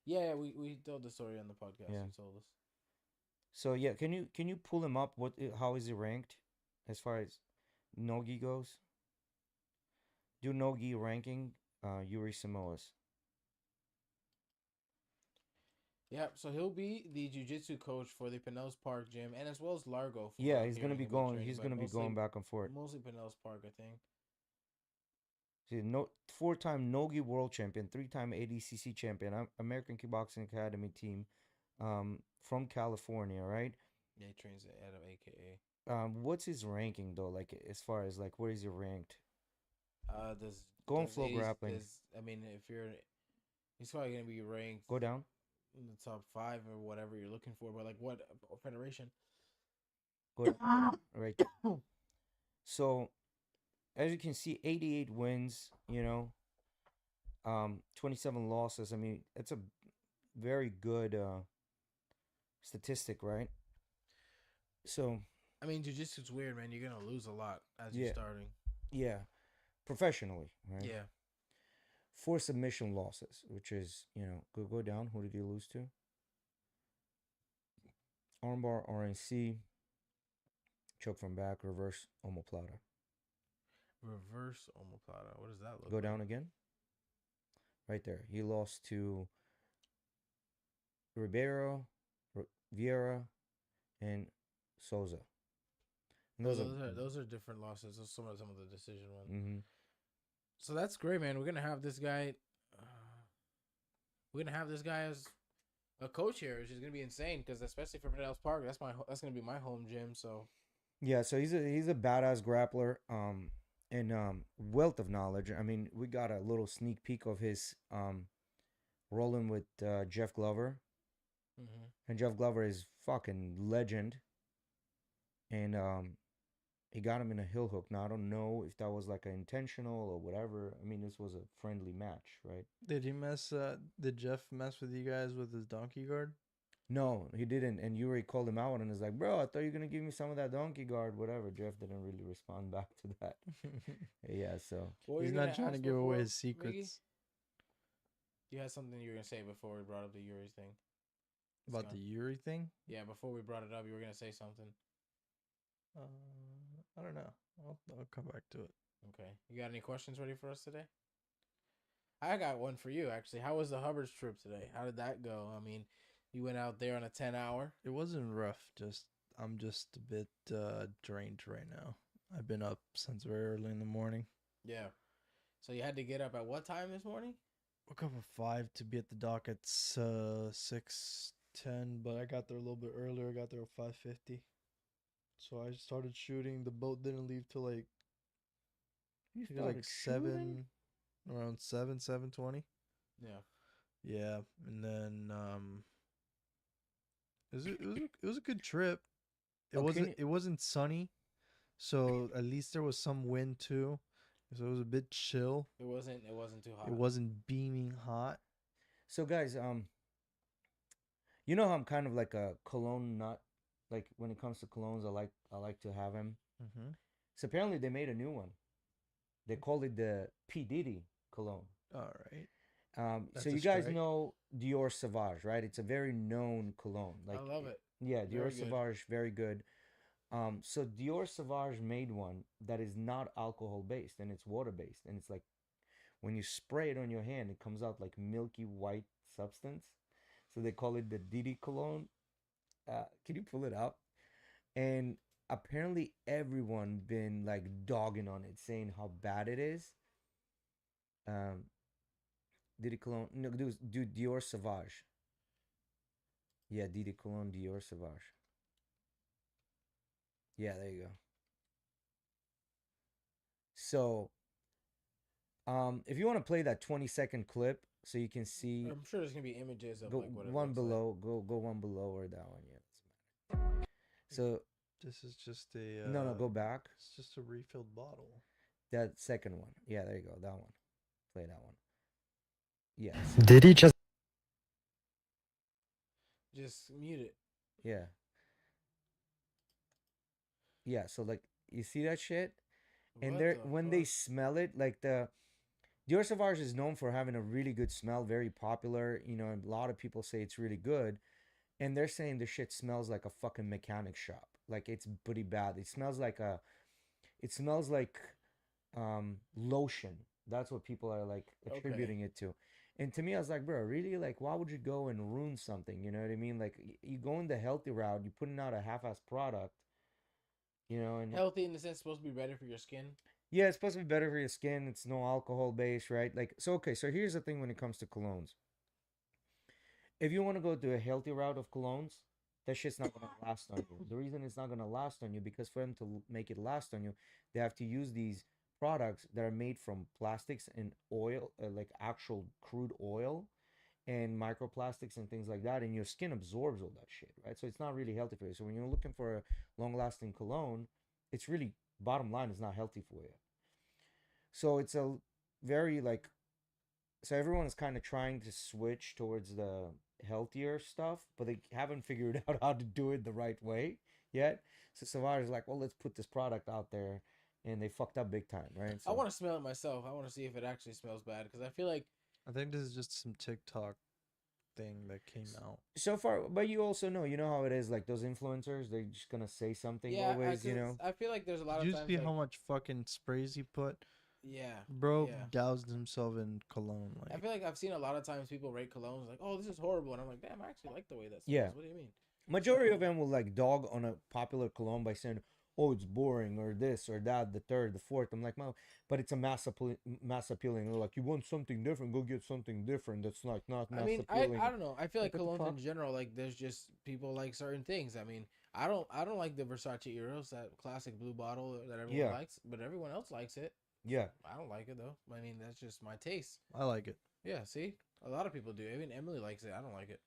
Yeah, we told the story on the podcast. Yeah. You told us. So yeah, can you pull him up? How is he ranked as far as Nogi goes? Do Nogi ranking Yuri Simoes. Yeah, so he'll be the jiu-jitsu coach for the Pinellas Park gym and as well as Largo. From what Yeah, I'm he's gonna hearing, be he'll going. training, He's but gonna be going back and forth. Mostly Pinellas Park, I think. See, no, four-time Nogi world champion, three-time ADCC champion, American Kickboxing Academy team, from California, right? Yeah, he trains at AKA. What's his ranking though? Like as far as like where is he ranked? Does Flow 80s grappling. I mean, if you're, he's probably gonna be ranked Go down. in the top 5 or whatever you're looking for. But like, what federation? Go down. Right. So as you can see, 88 wins. 27 losses. I mean, it's a very good statistic, right? So I mean, jiu-jitsu's weird, man. You're gonna lose a lot as Yeah. you're starting. yeah, professionally, right? Yeah. 4 submission losses, which is go down. Who did he lose to? Armbar, RNC, choke from back, reverse omoplata. Reverse omoplata. What does that look Go like? down again. Right there. He lost to Ribeiro, Vieira, and Souza. And Those are different losses. Those are some of the decision ones. Mm-hmm. So that's great, man. We're gonna have this guy. We're gonna have this guy as a coach here, which is gonna be insane. Because especially for Pinellas Park, that's gonna be my home gym. So Yeah, so he's a badass grappler, and wealth of knowledge. I mean, we got a little sneak peek of his rolling with Jeff Glover, and Jeff Glover is fucking legend, and he got him in a heel hook. Now I don't know if that was like an intentional or whatever. I mean, this was a friendly match, right? Did he mess? Did Jeff mess with you guys with his donkey guard? No, he didn't. And Yuri called him out and was like, "Bro, I thought you were gonna give me some of that donkey guard, whatever." Jeff didn't really respond back to that. Yeah, so what were He's you not gonna trying to ask give away before, his secrets Miggy? You had something you were gonna say before we brought up the Yuri thing. about Scott. the Yuri thing. Yeah, before we brought it up, you were gonna say something. I don't know. I'll come back to it. Okay. You got any questions ready for us today? I got one for you actually. How was the Hubbard's trip today? How did that go? I mean, you went out there on a 10-hour. It wasn't rough. I'm just a bit drained right now. I've been up since very early in the morning. Yeah. So you had to get up at what time this morning? Woke up at 5 to be at the dock at 6:10, but I got there a little bit earlier. I got there at 5:50. So I started shooting. The boat didn't leave till like you I think it was like started 7, around 7:20. Yeah. Yeah, and then it was a good trip. Okay. It wasn't sunny, so at least there was some wind too. So it was a bit chill. It wasn't too hot. It wasn't beaming hot. So guys, you know how I'm kind of like a cologne nut. Like when it comes to colognes, I like to have them. Mm-hmm. So apparently they made a new one. They called it the P Diddy cologne. All right. That's So a you guys strike. know Dior Sauvage, right? It's a very known cologne. Like I love it. Yeah, Very Dior good. Sauvage, very good. So Dior Sauvage made one that is not alcohol based and it's water based, and it's like when you spray it on your hand, it comes out like milky white substance. So they call it the Diddy cologne. Can you pull it up? And apparently everyone been like dogging on it, saying how bad it is. Diddy cologne, no, do Dior Sauvage. Yeah, Diddy cologne, Dior Sauvage. Yeah, there you go. So, if you want to play that 20-second clip so you can see, I'm sure there's gonna be images of go like what it one looks below, go one below or that one. Yeah, doesn't matter. So This is just a no, go back. It's just a refilled bottle. That second one. Yeah, there you go. That one. Play that one. Yes. Did he just Just mute it. Yeah. Yeah. So like, you see that shit, and What they're the when they fuck? smell it, like the Dior Sauvage is known for having a really good smell, very popular. You know, and a lot of people say it's really good, and they're saying the shit smells like a fucking mechanic shop. Like it's pretty bad. It smells like lotion. That's what people are like Okay. attributing it to. And to me, I was like, bro, really? Like, why would you go and ruin something? You know what I mean? Like, you go in the healthy route, you're putting out a half-ass product, you know, and Healthy in the sense supposed to be better for your skin. yeah, it's supposed to be better for your skin. It's no alcohol based, right? Like, so okay, so here's the thing when it comes to colognes. If you want to go to a healthy route of colognes, that shit's not gonna last on you. The reason it's not gonna last on you because for them to make it last on you, they have to use these products that are made from plastics and oil, like actual crude oil and microplastics and things like that, and your skin absorbs all that shit, right? So it's not really healthy for you. So when you're looking for a long-lasting cologne, it's really bottom line is not healthy for you. So it's a very like so everyone is kind of trying to switch towards the healthier stuff, but they haven't figured out how to do it the right way yet. So Savage is like, well, let's put this product out there, and they fucked up big time, right? So I want to smell it myself. I want to see if it actually smells bad because I feel like I think this is just some TikTok thing that came out. so far, but you know how it is. Like those influencers, they're just gonna say something yeah. always, you know. I feel like there's a lot Did of you times see like, how much fucking sprays he put? yeah, Bro yeah. doused himself in cologne. I Like, feel like I've seen a lot of times people rate colognes like, oh, this is horrible, and I'm like, damn, I actually like the way that smells. Yeah. What do you mean? Majority of them will like dog on a popular cologne by saying, "Oh, it's boring," or this or that, the third, the fourth. I'm like, "No," but it's a mass appealing. They're like, "You want something different? Go get something different." That's like not mass I mean, appealing. I don't know. I feel like Like, what the colognes in fuck? general, like there's just people like certain things. I mean, I don't like the Versace Eros, that classic blue bottle that everyone Yeah. likes, but everyone else likes it. Yeah, I don't like it though. I mean, that's just my taste. I like it. Yeah, see, a lot of people do. Even Emily likes it. I don't like it.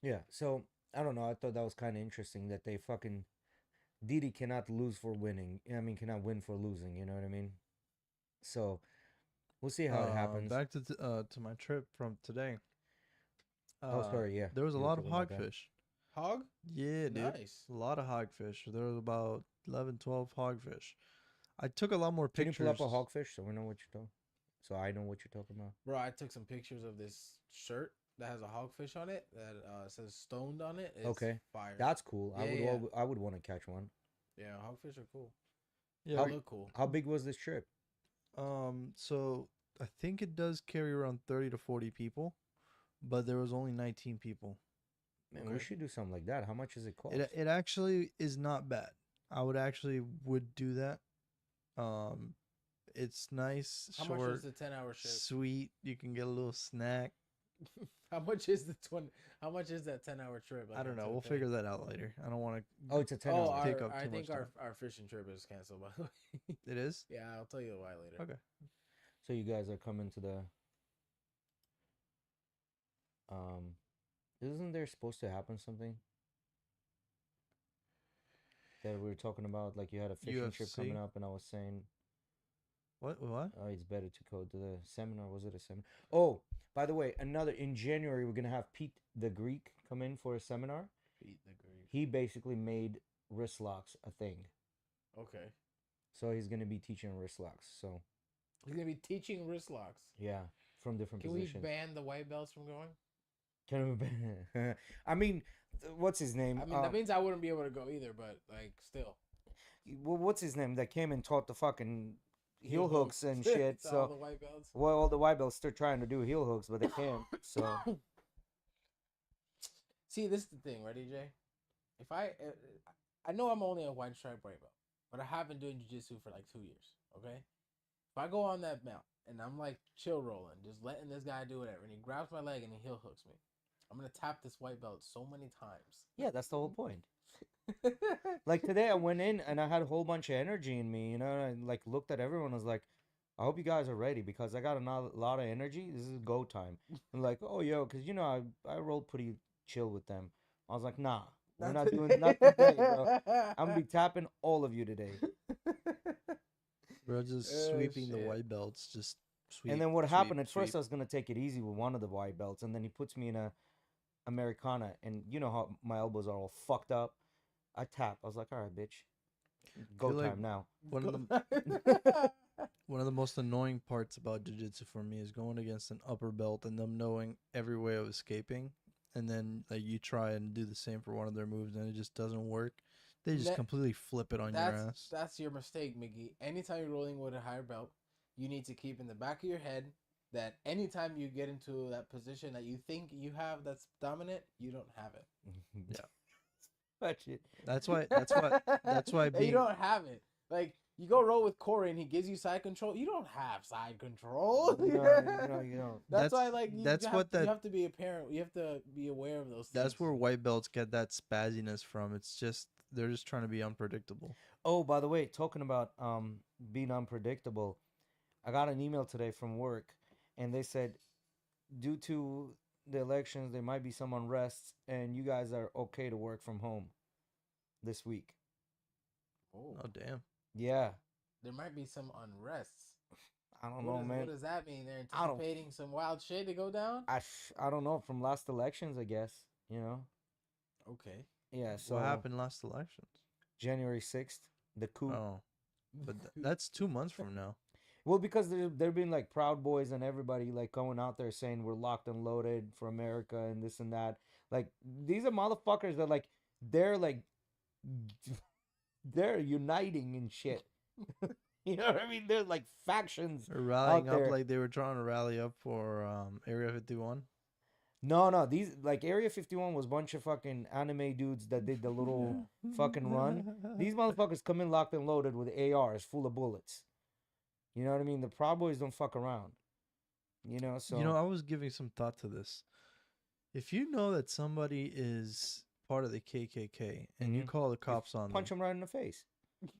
yeah. So I don't know. I thought that was kind of interesting that they fucking Didi cannot lose for winning. I mean, cannot win for losing. You know what I mean? So we'll see how it happens. Back to my trip from today. Oh, sorry. Yeah, There was a you were lot of talking about that. hogfish. Hog, Yeah, dude. nice. A lot of hogfish. There was about 11, 12 hogfish. I took a lot more Can you pictures. pull up a hogfish so we know what you're talking? So I know what you're talking about. Bro, I took some pictures of this shirt that has a hogfish on it that says "stoned" on it. It's Okay. fire. That's cool. Yeah, I would want to catch one. yeah, hogfish are cool. Yeah. They look cool. How big was this trip? So I think it does carry around 30 to 40 people, but there was only 19 people. Man, we Okay. should do something like that. How much does it cost? It actually is not bad. I would do that. It's nice, How much short, is the 10-hour trip? sweet. You can get a little snack. How much is the 20? How much is that 10-hour trip? I don't know. We'll figure that out later. I don't want to. Oh, it's a 10 Oh, hour. Take up I too think much our fishing trip is canceled. By the way. It is. Yeah, I'll tell you why later. Okay. So you guys are coming to the isn't there supposed to happen something that we were talking about? Like you had a fishing trip coming UFC? up, and I was saying, What? it's better to go to the seminar. Was it a seminar? Oh, by the way, another in January we're gonna have Pete the Greek come in for a seminar. Beat the Greek. He basically made wrist locks a thing, Okay. so he's gonna be teaching wrist locks. So He's gonna be teaching wrist locks. yeah, from different Can positions. we ban the white belts from going? Can we I mean, what's his name? I mean, that means I wouldn't be able to go either. But like, still. Well, what's his name that came and taught the fucking heel hooks and To shit? all So the white belts. well, all the white belts still trying to do heel hooks, but they can't. So See, this is the thing, right, DJ? If I know I'm only a white stripe white belt, but I have been doing jiu-jitsu for like 2 years. Okay, if I go on that mount and I'm like chill rolling, just letting this guy do whatever, and he grabs my leg and he heel hooks me, I'm gonna tap this white belt so many times. yeah, that's the whole point. Like today, I went in and I had a whole bunch of energy in me, you know. And I like looked at everyone. I was like, I hope you guys are ready because I got a lot of energy. This is go time. And like, oh yo, because you know I rolled pretty chill with them. I was like, nah, We're not doing nothing today, bro. I'm gonna be tapping all of you today. Bro, just Oh, sweeping the shit. white belts. Just sweep. And then what sweep, happened? At sweep. first, I was gonna take it easy with one of the white belts, and then he puts me in a Americana, and you know how my elbows are all fucked up. I tap. I was like, all right, bitch, go feel like time now. One of the one of the most annoying parts about jiu-jitsu for me is going against an upper belt and them knowing every way of escaping, and then like you try and do the same for one of their moves and it just doesn't work. They just Ne- completely flip it on your ass. That's your mistake, Miggy. Anytime you're rolling with a higher belt, you need to keep in the back of your head that anytime you get into that position that you think you have that's dominant, you don't have it. Yeah. Watch it. That's why. That's why. That's why You being. don't have it. Like you go roll with Corey and he gives you side control. You don't have side control. You know. That's why, like, you that's have, what you that. have to be a parent. You have to be aware of those things. That's where white belts get that spazziness from. It's just they're just trying to be unpredictable. Oh, by the way, talking about being unpredictable, I got an email today from work, and they said, due to the elections, there might be some unrest, and you guys are okay to work from home this week. Oh, Oh damn. Yeah, there might be some unrests. I don't What know, does- man. What does that mean? They're I don't- anticipating some wild shit to go down. I don't know from last elections, I guess. You know. Okay. Yeah. So What happened last elections? January 6th, the coup. Oh, but that's 2 months from now. Well, because there been like Proud Boys and everybody like going out there saying we're locked and loaded for America and this and that. Like these are motherfuckers that like they're like they're uniting and shit. You know what I mean? They're like factions. They're rallying out up there. like they were trying to rally up for Area 51. No, these like Area 51 was a bunch of fucking anime dudes that did the little fucking run. These motherfuckers come in locked and loaded with ARs full of bullets. You know what I mean? The Proud Boys don't fuck around. You know, so You know, I was giving some thought to this. If you know that somebody is part of the KKK and you Mhm. call the cops on punch them, them right in the face.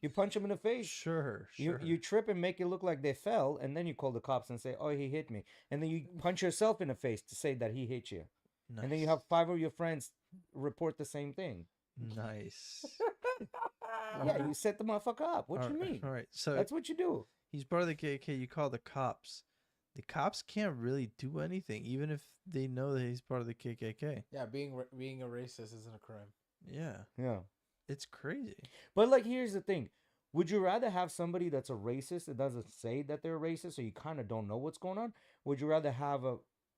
You punch them in the face. sure. You trip and make it look like they fell, and then you call the cops and say, "Oh, he hit me," and then you punch yourself in the face to say that he hit you, and then you have 5 of your friends report the same thing. nice. Yeah, you set the motherfucker up. What All you right, mean? All right, so That's what you do. he's part of the KKK. You call the cops. The cops can't really do anything, even if they know that he's part of the KKK. Yeah, being a racist isn't a crime. Yeah, Yeah. it's crazy. But like, here's the thing: would you rather have somebody that's a racist that doesn't say that they're racist, so you kind of don't know what's going on? Would you rather have a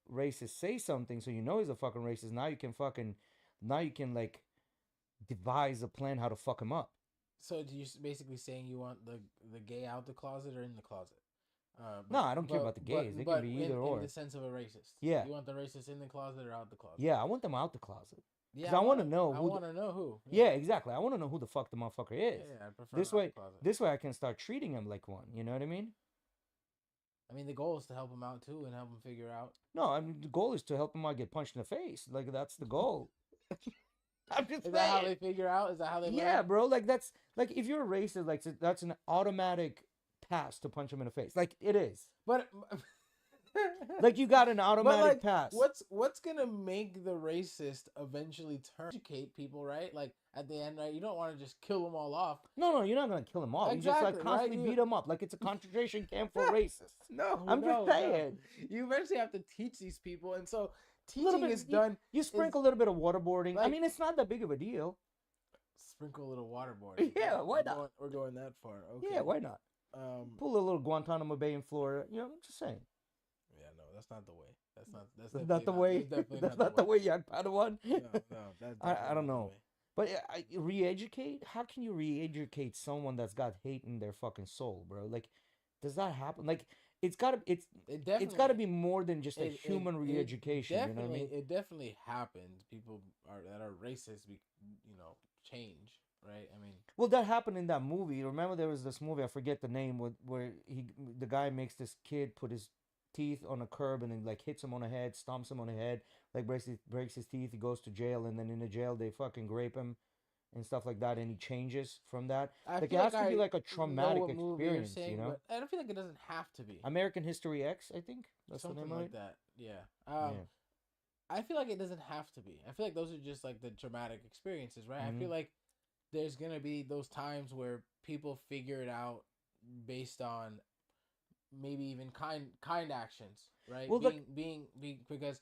racist say something so you know he's a fucking racist? Now you can like devise a plan how to fuck him up. So do you basically saying you want the gay out the closet or in the closet? No, I don't care about the gays. They can be either or. In the sense of a racist. Yeah. You want the racist in the closet or out the closet? Yeah, I want them out the closet. Yeah. I wanna know I who the- want to know who. Yeah, exactly. I want to know who the fuck the motherfucker is. Yeah, I prefer This out way, the closet. this way I can start treating him like one. You know what I mean? I mean, the goal is to help him out too and help him figure out. No, I mean the goal is to help him not get punched in the face. Like that's the goal. I'm just Is that how saying. they figure out? Is that how they? Yeah, learn? bro. Like that's like if you're a racist, like that's an automatic pass to punch him in the face. Like it is. But Like you got an automatic like, pass. What's gonna make the racist eventually turn? Educate people, right? Like at the end, right? You don't want to just kill them all off. No, you're not gonna kill him off. You just like Exactly, right? constantly You- beat him up, like it's a concentration camp for racists. No, I'm just saying. You eventually have to teach these people, and so A little teaching bit is done. You sprinkle a little bit of waterboarding. I like- mean, it's not that big of a deal. Sprinkle a little waterboard. Yeah, why not? We're going that far. Okay. Yeah, why not? Pull a little Guantanamo Bay in Florida. You know, I'm just saying. Yeah, no, that's not the way. That's not. That's That's definitely not the way. That's definitely That's not the way, young Padawan. No, that's. I definitely don't not the know. way. But re-educate? How can you re-educate someone that's got hate in their fucking soul, bro? Like, does that happen? Like, it's gotta It definitely. it's gotta be more than just a it- human it re-education. You know what I definitely- mean? It definitely happens. People that are racist, change, right? I mean, Well, that happened in that movie. Remember, there was this movie. I forget the name. Where the guy makes this kid put his teeth on a curb and then like hits him on the head, stomps him on the head, like breaks his teeth. He goes to jail, and then in the jail they fucking rape him and stuff like that, and he changes from that. I Like, feel it has to be I like a know traumatic what movie you're experience, saying, you know? but I don't feel like it doesn't have to be. American History X, I think that's Something the name like of it. that. Yeah. Yeah. I feel like it doesn't have to be. I feel like those are just like the traumatic experiences, right? I feel Mhm. like there's gonna be those times where people figure it out based on maybe even kind actions, right? Well, look, Being because,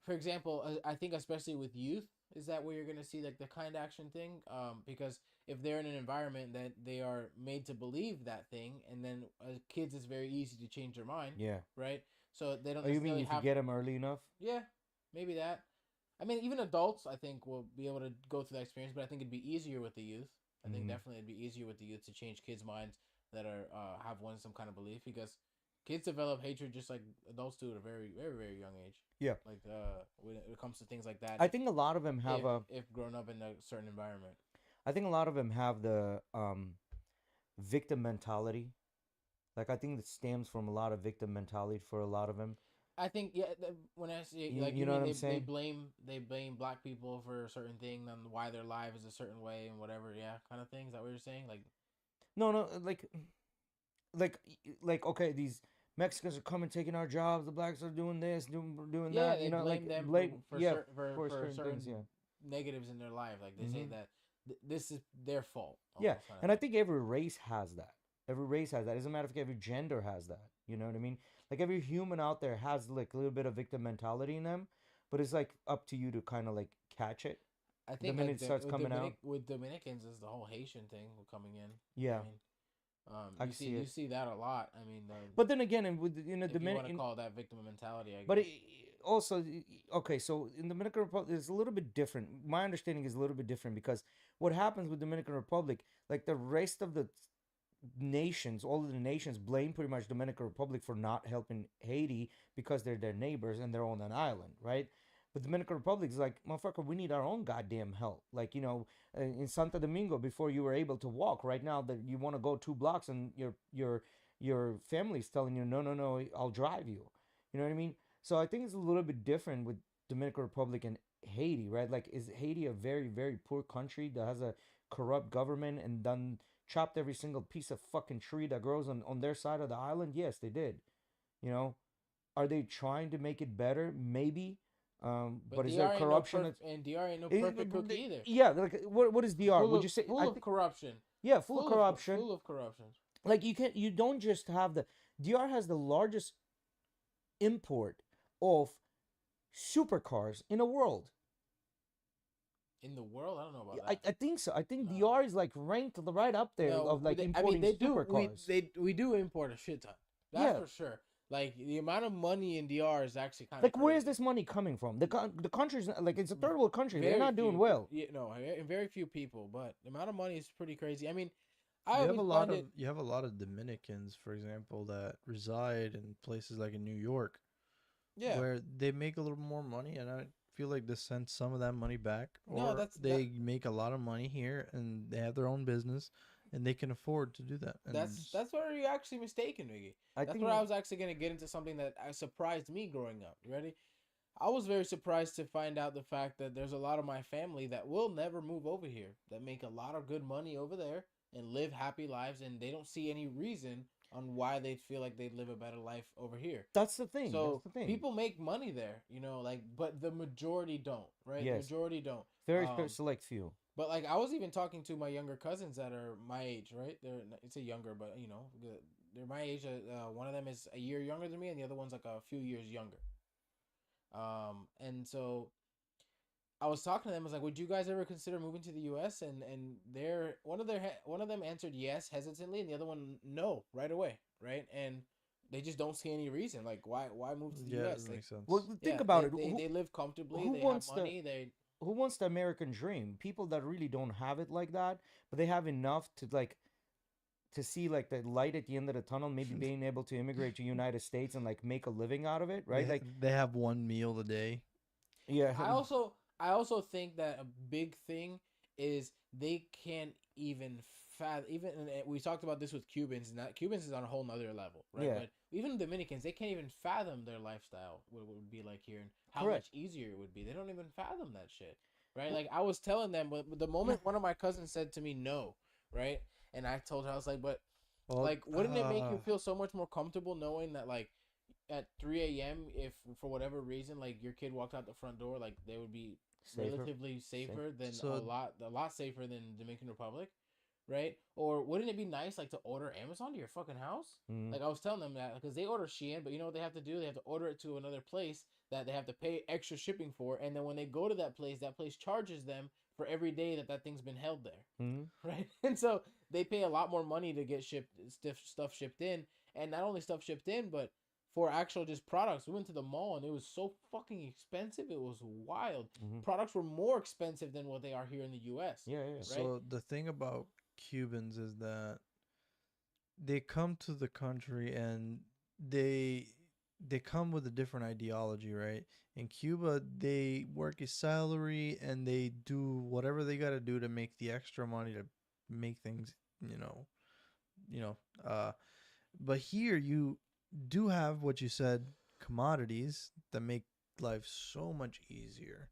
for example, I think especially with youth, is that where you're gonna see like the kind action thing? Because if they're in an environment that they are made to believe that thing, and then kids, it's very easy to change their mind, yeah. right? So they don't Oh, you mean necessarily if you have. get them early enough? Yeah, maybe that. I mean, even adults, I think, will be able to go through that experience, but I think it'd be easier with the youth. I think Hmm. definitely it'd be easier with the youth to change kids' minds that are have one some kind of belief, because kids develop hatred just like adults do at a very, very, very young age. Yeah. Like when it comes to things like that, I think a lot of them have if a. if grown up in a certain environment. I think a lot of them have the victim mentality. Like I think that stems from a lot of victim mentality for a lot of them. I think when I say like You you know mean what I'm they saying? blame black people for a certain thing and why their life is a certain way and whatever, yeah, kind of thing. Is that what you're saying? Like No, no, like okay, these Mexicans are coming taking our jobs. The blacks are doing this, doing yeah, that. You they know, like blame them blame, for yeah, certain for for certain certain things. Yeah. negatives in their life. Like they say Hmm. that this is their fault, Yeah, almost kind of and I thing. think every race has that. Every race has that. As a matter of fact, every gender has that. You know what I mean? Like every human out there has like a little bit of victim mentality in them, but it's like up to you to kind of like catch it I the think minute like it starts coming out. With Dominicans is the whole Haitian thing coming in. I Yeah, mean, I can see you it. see that a lot. I mean, But then again, and with in the if you want to Dominican, call that victim mentality, I but guess. also okay, so in Dominican Republic it's a little bit different. My understanding is a little bit different because what happens with Dominican Republic, like the rest of the nations, all of the nations blame pretty much Dominican Republic for not helping Haiti because they're their neighbors and they're on an island, right? But Dominican Republic is like, motherfucker, we need our own goddamn help. Like, in Santo Domingo, before you were able to walk, right now that you want to go 2 blocks and your family's telling you, no, no, no, I'll drive you. You know what I mean? So I think it's a little bit different with Dominican Republic and Haiti, right? Like, is Haiti a very, very poor country that has a corrupt government and done chopped every single piece of fucking tree that grows on their side of the island? Yes, they did. You know, are they trying to make it better? Maybe. But But is there DR ain't no corruption? perfect, and DR ain't no perfect cookie either. Yeah, like what is DR? Would you say? Full I of think corruption, yeah, full of corruption. full of corruption Like you don't just have the DR has the largest import of supercars in the world. in the world. I don't know about that. I think so. I think No, DR is like ranked right up there no. of like I mean, importing they do. supercars. We do import a shit ton. That's Yeah, for sure. Like the amount of money in DR is actually kind of like where crazy. is this money coming from? The country's like it's a third world country. They're Very not doing few, well. yeah, no, very few people, but the amount of money is pretty crazy. I mean, I You have always a lot find of it. you have a lot of Dominicans, for example, that reside in places like in New York, Yeah, where they make a little more money, and I feel like they send some of that money back, no, or they make a lot of money here and they have their own business, and they can afford to do that. And that's where you're actually mistaken, Miggy. I That's think where I was actually gonna get into something that surprised me growing up. You ready? I was very surprised to find out the fact that there's a lot of my family that will never move over here, that make a lot of good money over there and live happy lives, and they don't see any reason on why they feel like they'd live a better life over here. that's the thing. That's So the thing. people make money there, like, but the majority don't, right? The Yes, majority don't. very select few. But like I was even talking to my younger cousins that are my age, right? It's a younger, but they're my age. One of them is a year younger than me, and the other one's like a few years younger. And so I was talking to them. I was like, "Would you guys ever consider moving to the U.S.?" And they're one of them answered yes hesitantly, and the other one no right away, right? And they just don't see any reason like why move to the yeah, U.S. that Like makes sense. Well, think yeah, about it. they live comfortably, Who they have wants the money, they who wants the American dream? People that really don't have it like that, but they have enough to like to see like the light at the end of the tunnel, maybe being able to immigrate to United States and like make a living out of it, right? Like They have one meal a day. yeah, I also think that a big thing is they can't even fathom even and we talked about this with Cubans, and that Cubans is on a whole nother level, right? yeah, But even Dominicans, they can't even fathom their lifestyle, what it would be like here and how correct. much easier it would be. They don't even fathom that shit, right? Like I was telling them, but the moment one of my cousins said to me no, right? And I told her, I was like, but Well, like wouldn't it make you feel so much more comfortable knowing that like at 3 a.m. if for whatever reaon like your kid walked out the front door, like they would be Safer. relatively safer than So- a lot safer than Dominican Republic, right? Or wouldn't it be nice like to order Amazon to your fucking house? Mhm. Like I was telling them that because they order Shein, but you know what they have to do? They have to order it to another place that they have to pay extra shipping for, and then when they go to that place charges them for every day that that thing's been held there, Mhm. right? And so they pay a lot more money to get stuff shipped in, and not only stuff shipped in, but for actual just products. We went to the mall and it was so fucking expensive. It was wild. Mhm. Products were more expensive than what they are here in the U.S. Yeah, yeah. Right? So the thing about Cubans is that they come to the country and they they come with a different ideology, right? In Cuba, they work a salary and they do whatever they got to do to make the extra money to make things, you know. But here you do have what you said, commodities that make life so much easier,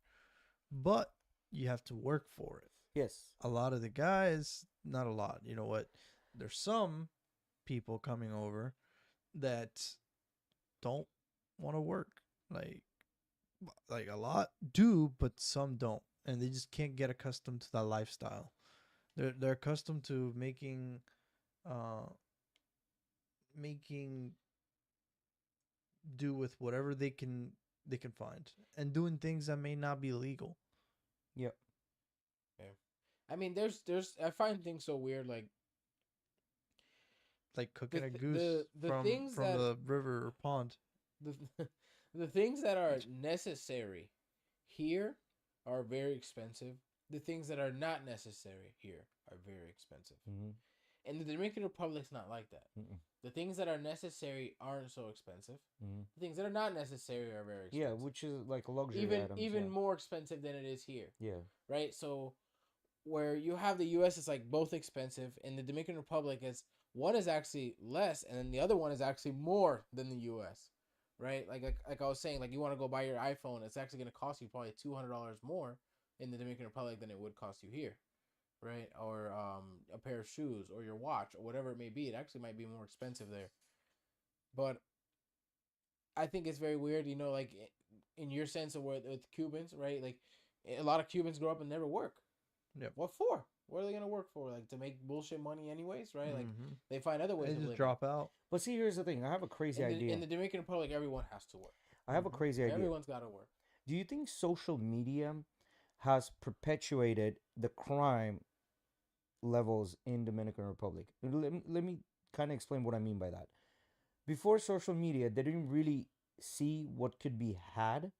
but you have to work for it. Yes. A lot of the guys, not a lot, you know what? There's some people coming over that don't want to work. Like a lot do, but some don't. And they just can't get accustomed to that lifestyle. They're accustomed to uh making do with whatever they can find and doing things that may not be legal. Yep. I mean, there's I find things so weird. Like Like cooking a th- goose the from things that- the river or pond. the the things that are necessary here are very expensive. The things that are not necessary here are very expensive. Mhm. And the Dominican Republic's not like that. Mm-mm. The things that are necessary aren't so expensive. Mhm. The things that are not necessary are very expensive. Yeah, which is like a luxury even items, even yeah. more expensive than it is here, Yeah. right? So where you have the U.S. is like both expensive, and the Dominican Republic is one is actually less, and then the other one is actually more than the U.S. Right? Like I was saying, like you want to go buy your iPhone, it's actually going to cost you probably $200 more in the Dominican Republic than it would cost you here, right? Or a pair of shoes or your watch or whatever it may be. It actually might be more expensive there, but I think it's very weird, you know, like in your sense of where with Cubans, right? Like a lot of Cubans grow up and never work. Yep. What for? What are they gonna work for? Like to make bullshit money anyways, right? Like Mhm. they find other ways They of just living. drop out. But see, here's the thing. I have a crazy idea. In the Dominican Republic, everyone has to work. I have a Mhm. crazy idea. Everyone's got to work. Do you think social media has perpetuated the crime levels in Dominican Republic? Let me kind of explain what I mean by that. Before social media, they didn't really see what could be had.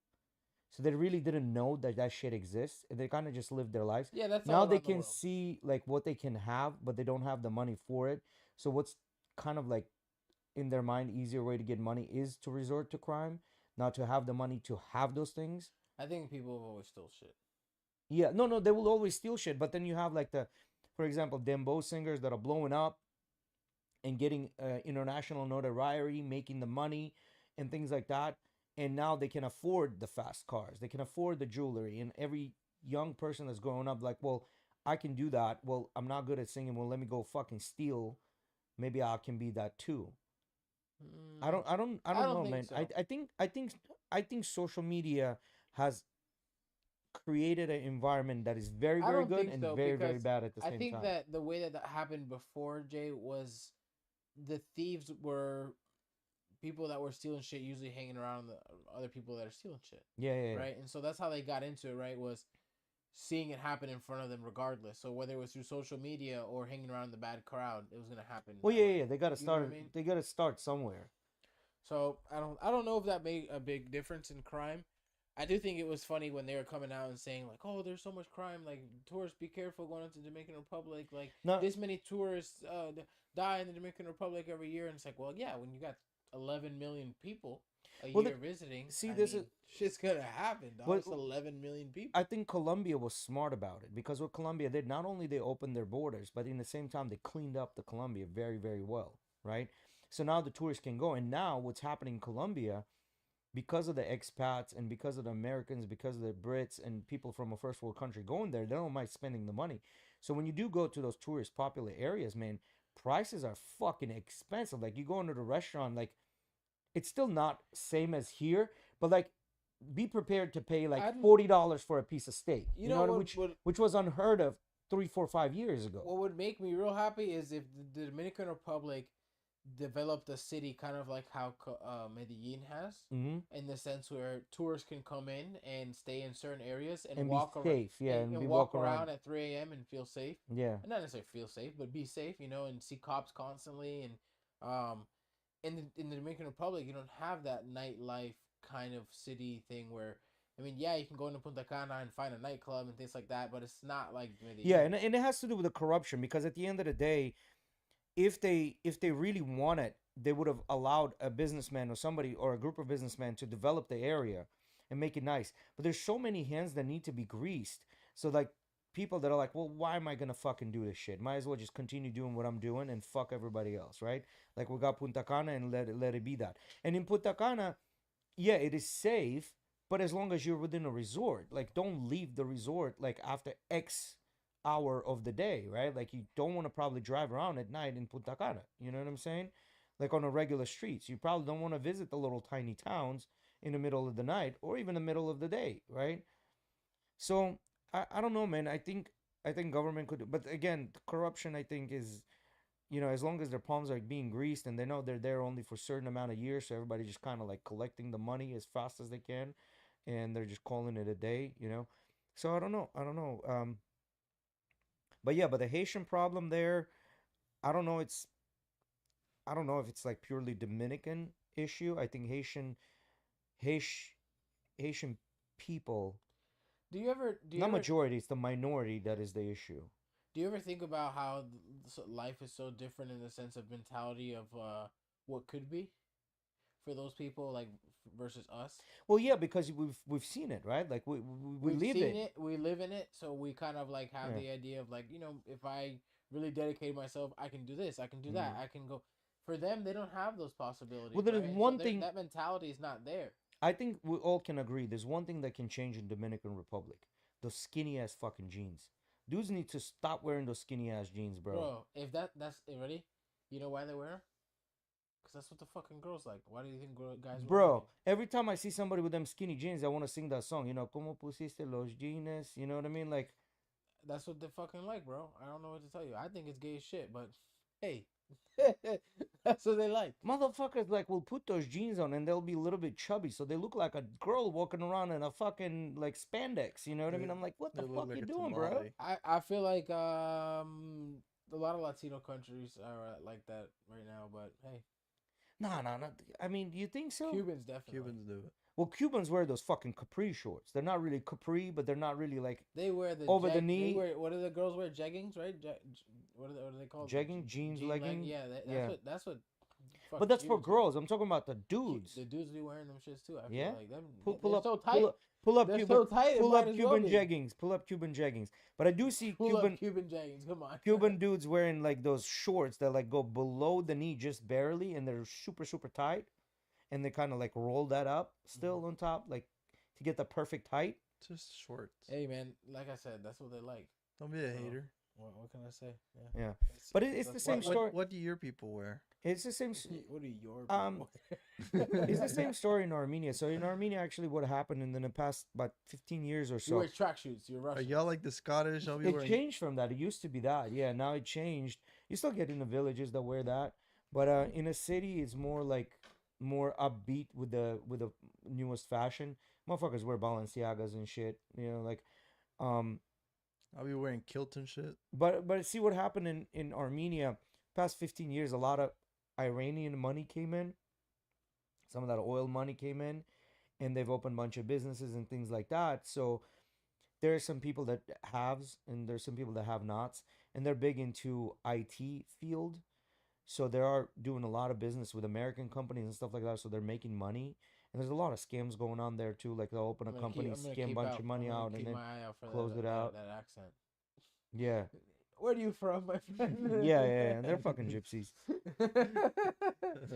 So they really didn't know that that shit exists. And they kind of just lived their lives. Yeah, that's Now all they around the can world. see like what they can have, but they don't have the money for it. So what's kind of like in their mind easier way to get money is to resort to crime, not to have the money to have those things. I think people have always stole shit. Yeah, no, they will always steal shit. But then you have like for example, dembow singers that are blowing up and getting international notoriety, making the money and things like that. And now they can afford the fast cars, they can afford the jewelry, and every young person that's growing up like, well, I can do that. Well, I'm not good at singing. Well, let me go fucking steal. Maybe I can be that too. I don't I don't know, think man. so. I think social media has created an environment that is very I very don't good think and so, very very because bad at the I same think time. that the way that that happened before, Jay, was the thieves were people that were stealing shit, usually hanging around the other people that are stealing shit, Yeah, yeah, yeah. right? And so that's how they got into it, right? Was seeing it happen in front of them regardless. So whether it was through social media or hanging around the bad crowd, it was gonna happen. Well, that yeah, way. yeah. They got to You know what start. I mean? They got to start somewhere. So I don't know if that made a big difference in crime. I do think it was funny when they were coming out and saying like, "Oh, there's so much crime. Like tourists, be careful going into Dominican Republic. Like No, this many tourists die in the Dominican Republic every year." And it's like, well, yeah, when you got 11 million people a Well, year visiting, see, I this mean, is- shit's gonna happen. Dog. Well, It's 11 million people. I think Colombia was smart about it because what Colombia did, not only they opened their borders, but in the same time they cleaned up the Colombia very, very well, right? So now the tourists can go. And now what's happening in Colombia, because of the expats and because of the Americans, because of the Brits and people from a first world country going there, they don't mind spending the money. So when you do go to those tourist popular areas, man, prices are fucking expensive. Like you go into the restaurant, like it's still not same as here, but like be prepared to pay like I'd- $40 for a piece of steak. You You know know what, what which would which was unheard of 3, 4, 5 years ago. what would make me real happy is if the Dominican Republic developed a city kind of like how Medellin has, Mm-hmm. in the sense where tourists can come in and stay in certain areas and And walk be around safe, yeah, and be walk walk around around. at 3 a.m. and feel safe. Yeah. And not necessarily feel safe, but be safe, and see cops constantly. And um, in the Dominican Republic, you don't have that nightlife kind of city thing where, I mean, yeah, you can go into Punta Cana and find a nightclub and things like that, but it's not like Medellin. Yeah, and it has to do with the corruption because at the end of the day, if they really wanted, they would have allowed a businessman or somebody or a group of businessmen to develop the area and make it nice. But there's so many hands that need to be greased. So like people that are like, well, why am I gonna fucking do this shit? Might as well just continue doing what I'm doing and fuck everybody else, right? Like we got Punta Cana and let it be that. And in Punta Cana, yeah, it is safe, but as long as you're within a resort, like don't leave the resort like after X hour of the day, right? Like you don't want to probably drive around at night in Punta Cana. You know what I'm saying? Like on the regular streets. You probably don't want to visit the little tiny towns in the middle of the night or even the middle of the day, right? So I don't know, man. I think government could, but again, corruption I think is, as long as their palms are being greased and they know they're there only for a certain amount of years, so everybody just kind of like collecting the money as fast as they can, and they're just calling it a day. So I don't know. I don't know. But yeah, but the Haitian problem there, I don't know. I don't know if it's like purely Dominican issue. I think Haitian, Haitian people, Do you not ever majority, it's the minority that is the issue. Do you ever think about how life is so different in the sense of mentality of what could be for those people, like versus us? Well, yeah, because we've seen it, right? Like we We've live seen it. it, we live in it, so we kind of like have Yeah. the idea of like, if I really dedicate myself, I can do this, I can do that, Mhm. I can go. For them, they don't have those possibilities, Well, there is right? And so one thing that mentality is not there, I think we all can agree. There's one thing that can change in Dominican Republic: those skinny ass fucking jeans. Dudes need to stop wearing those skinny ass jeans, bro. bro. If that's ready, you know why they wear 'em? Because that's what the fucking girls like. Why do you think guys wear 'em? Bro, every time I see somebody with them skinny jeans, I want to sing that song. Como pusiste los jeans? You know what I mean? Like, That's what they fucking like, bro. I don't know what to tell you. I think it's gay as shit, but hey, that's what they like. motherfuckers like will put those jeans on and they'll be a little bit chubby, so they look like a girl walking around in a fucking like spandex. You know what I mean? I'm like, what They the look fuck like you a doing, bro? tamale. I feel like a lot of Latino countries are like that right now, but hey, Nah, nah, nah. I mean, do you think so? Cubans definitely. Cubans do it. Well, Cubans wear those fucking capri shorts. They're not really capri, but they're not really like They wear the over the knee. They wear, what do the girls wear? Jeggings, right? What are they called? Jegging, jeans, legging. Yeah, Yeah. That's what. But that's for Cubans wear. girls. I'm talking about the dudes. The dudes be wearing them shits too. I feel Yeah? like them. Pull they're up, so tight. pull up They're Cuban, so tight. pull Might up as well Cuban be. jeggings. Pull up Cuban jeggings. But I do see Pull Cuban up Cuban jeggings. Come on. Cuban dudes wearing like those shorts that like go below the knee just barely, and they're super super tight, and they kind of like roll that up still on top, like to get the perfect height. Just shorts. Hey man, like I said, that's what they like. Don't be a So, hater. What can I say? Yeah. But it's the that's same what- story. What do your people wear? It's the same. What are your Um, people? It's the same story in Armenia. So in Armenia, actually, what happened in the past about 15 years or You so, wear tracksuits. You're Are Russian. y'all like the Scottish? I'll be it wearing. changed from that. It used to be that. Yeah, now it changed. You still get in the villages that wear that, but in a city, it's more upbeat with the newest fashion. Motherfuckers wear Balenciagas and shit. Like, um, I'll be wearing kilt and shit. but see what happened in Armenia. Past 15 years, a lot of Iranian money came in. Some of that oil money came in, and they've opened a bunch of businesses and things like that. So there are some people that haves and there's some people that have nots, and they're big into IT field. So they are doing a lot of business with American companies and stuff like that. So they're making money, and there's a lot of scams going on there too. Like they'll open a company, scam a bunch of money out, and keep then my eye out for close it that, out. That accent. yeah, Where are you from, my friend? yeah, and they're fucking gypsies.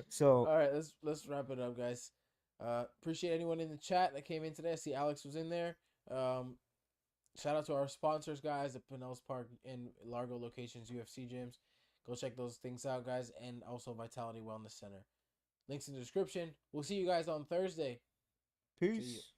So All right, let's wrap it up, guys. Appreciate anyone in the chat that came in today. I see Alex was in there. Shout out to our sponsors, guys, at Pinellas Park and Largo locations, UFC gyms. Go check those things out, guys, and also Vitality Wellness Center. Links in the description. We'll see you guys on Thursday. Peace.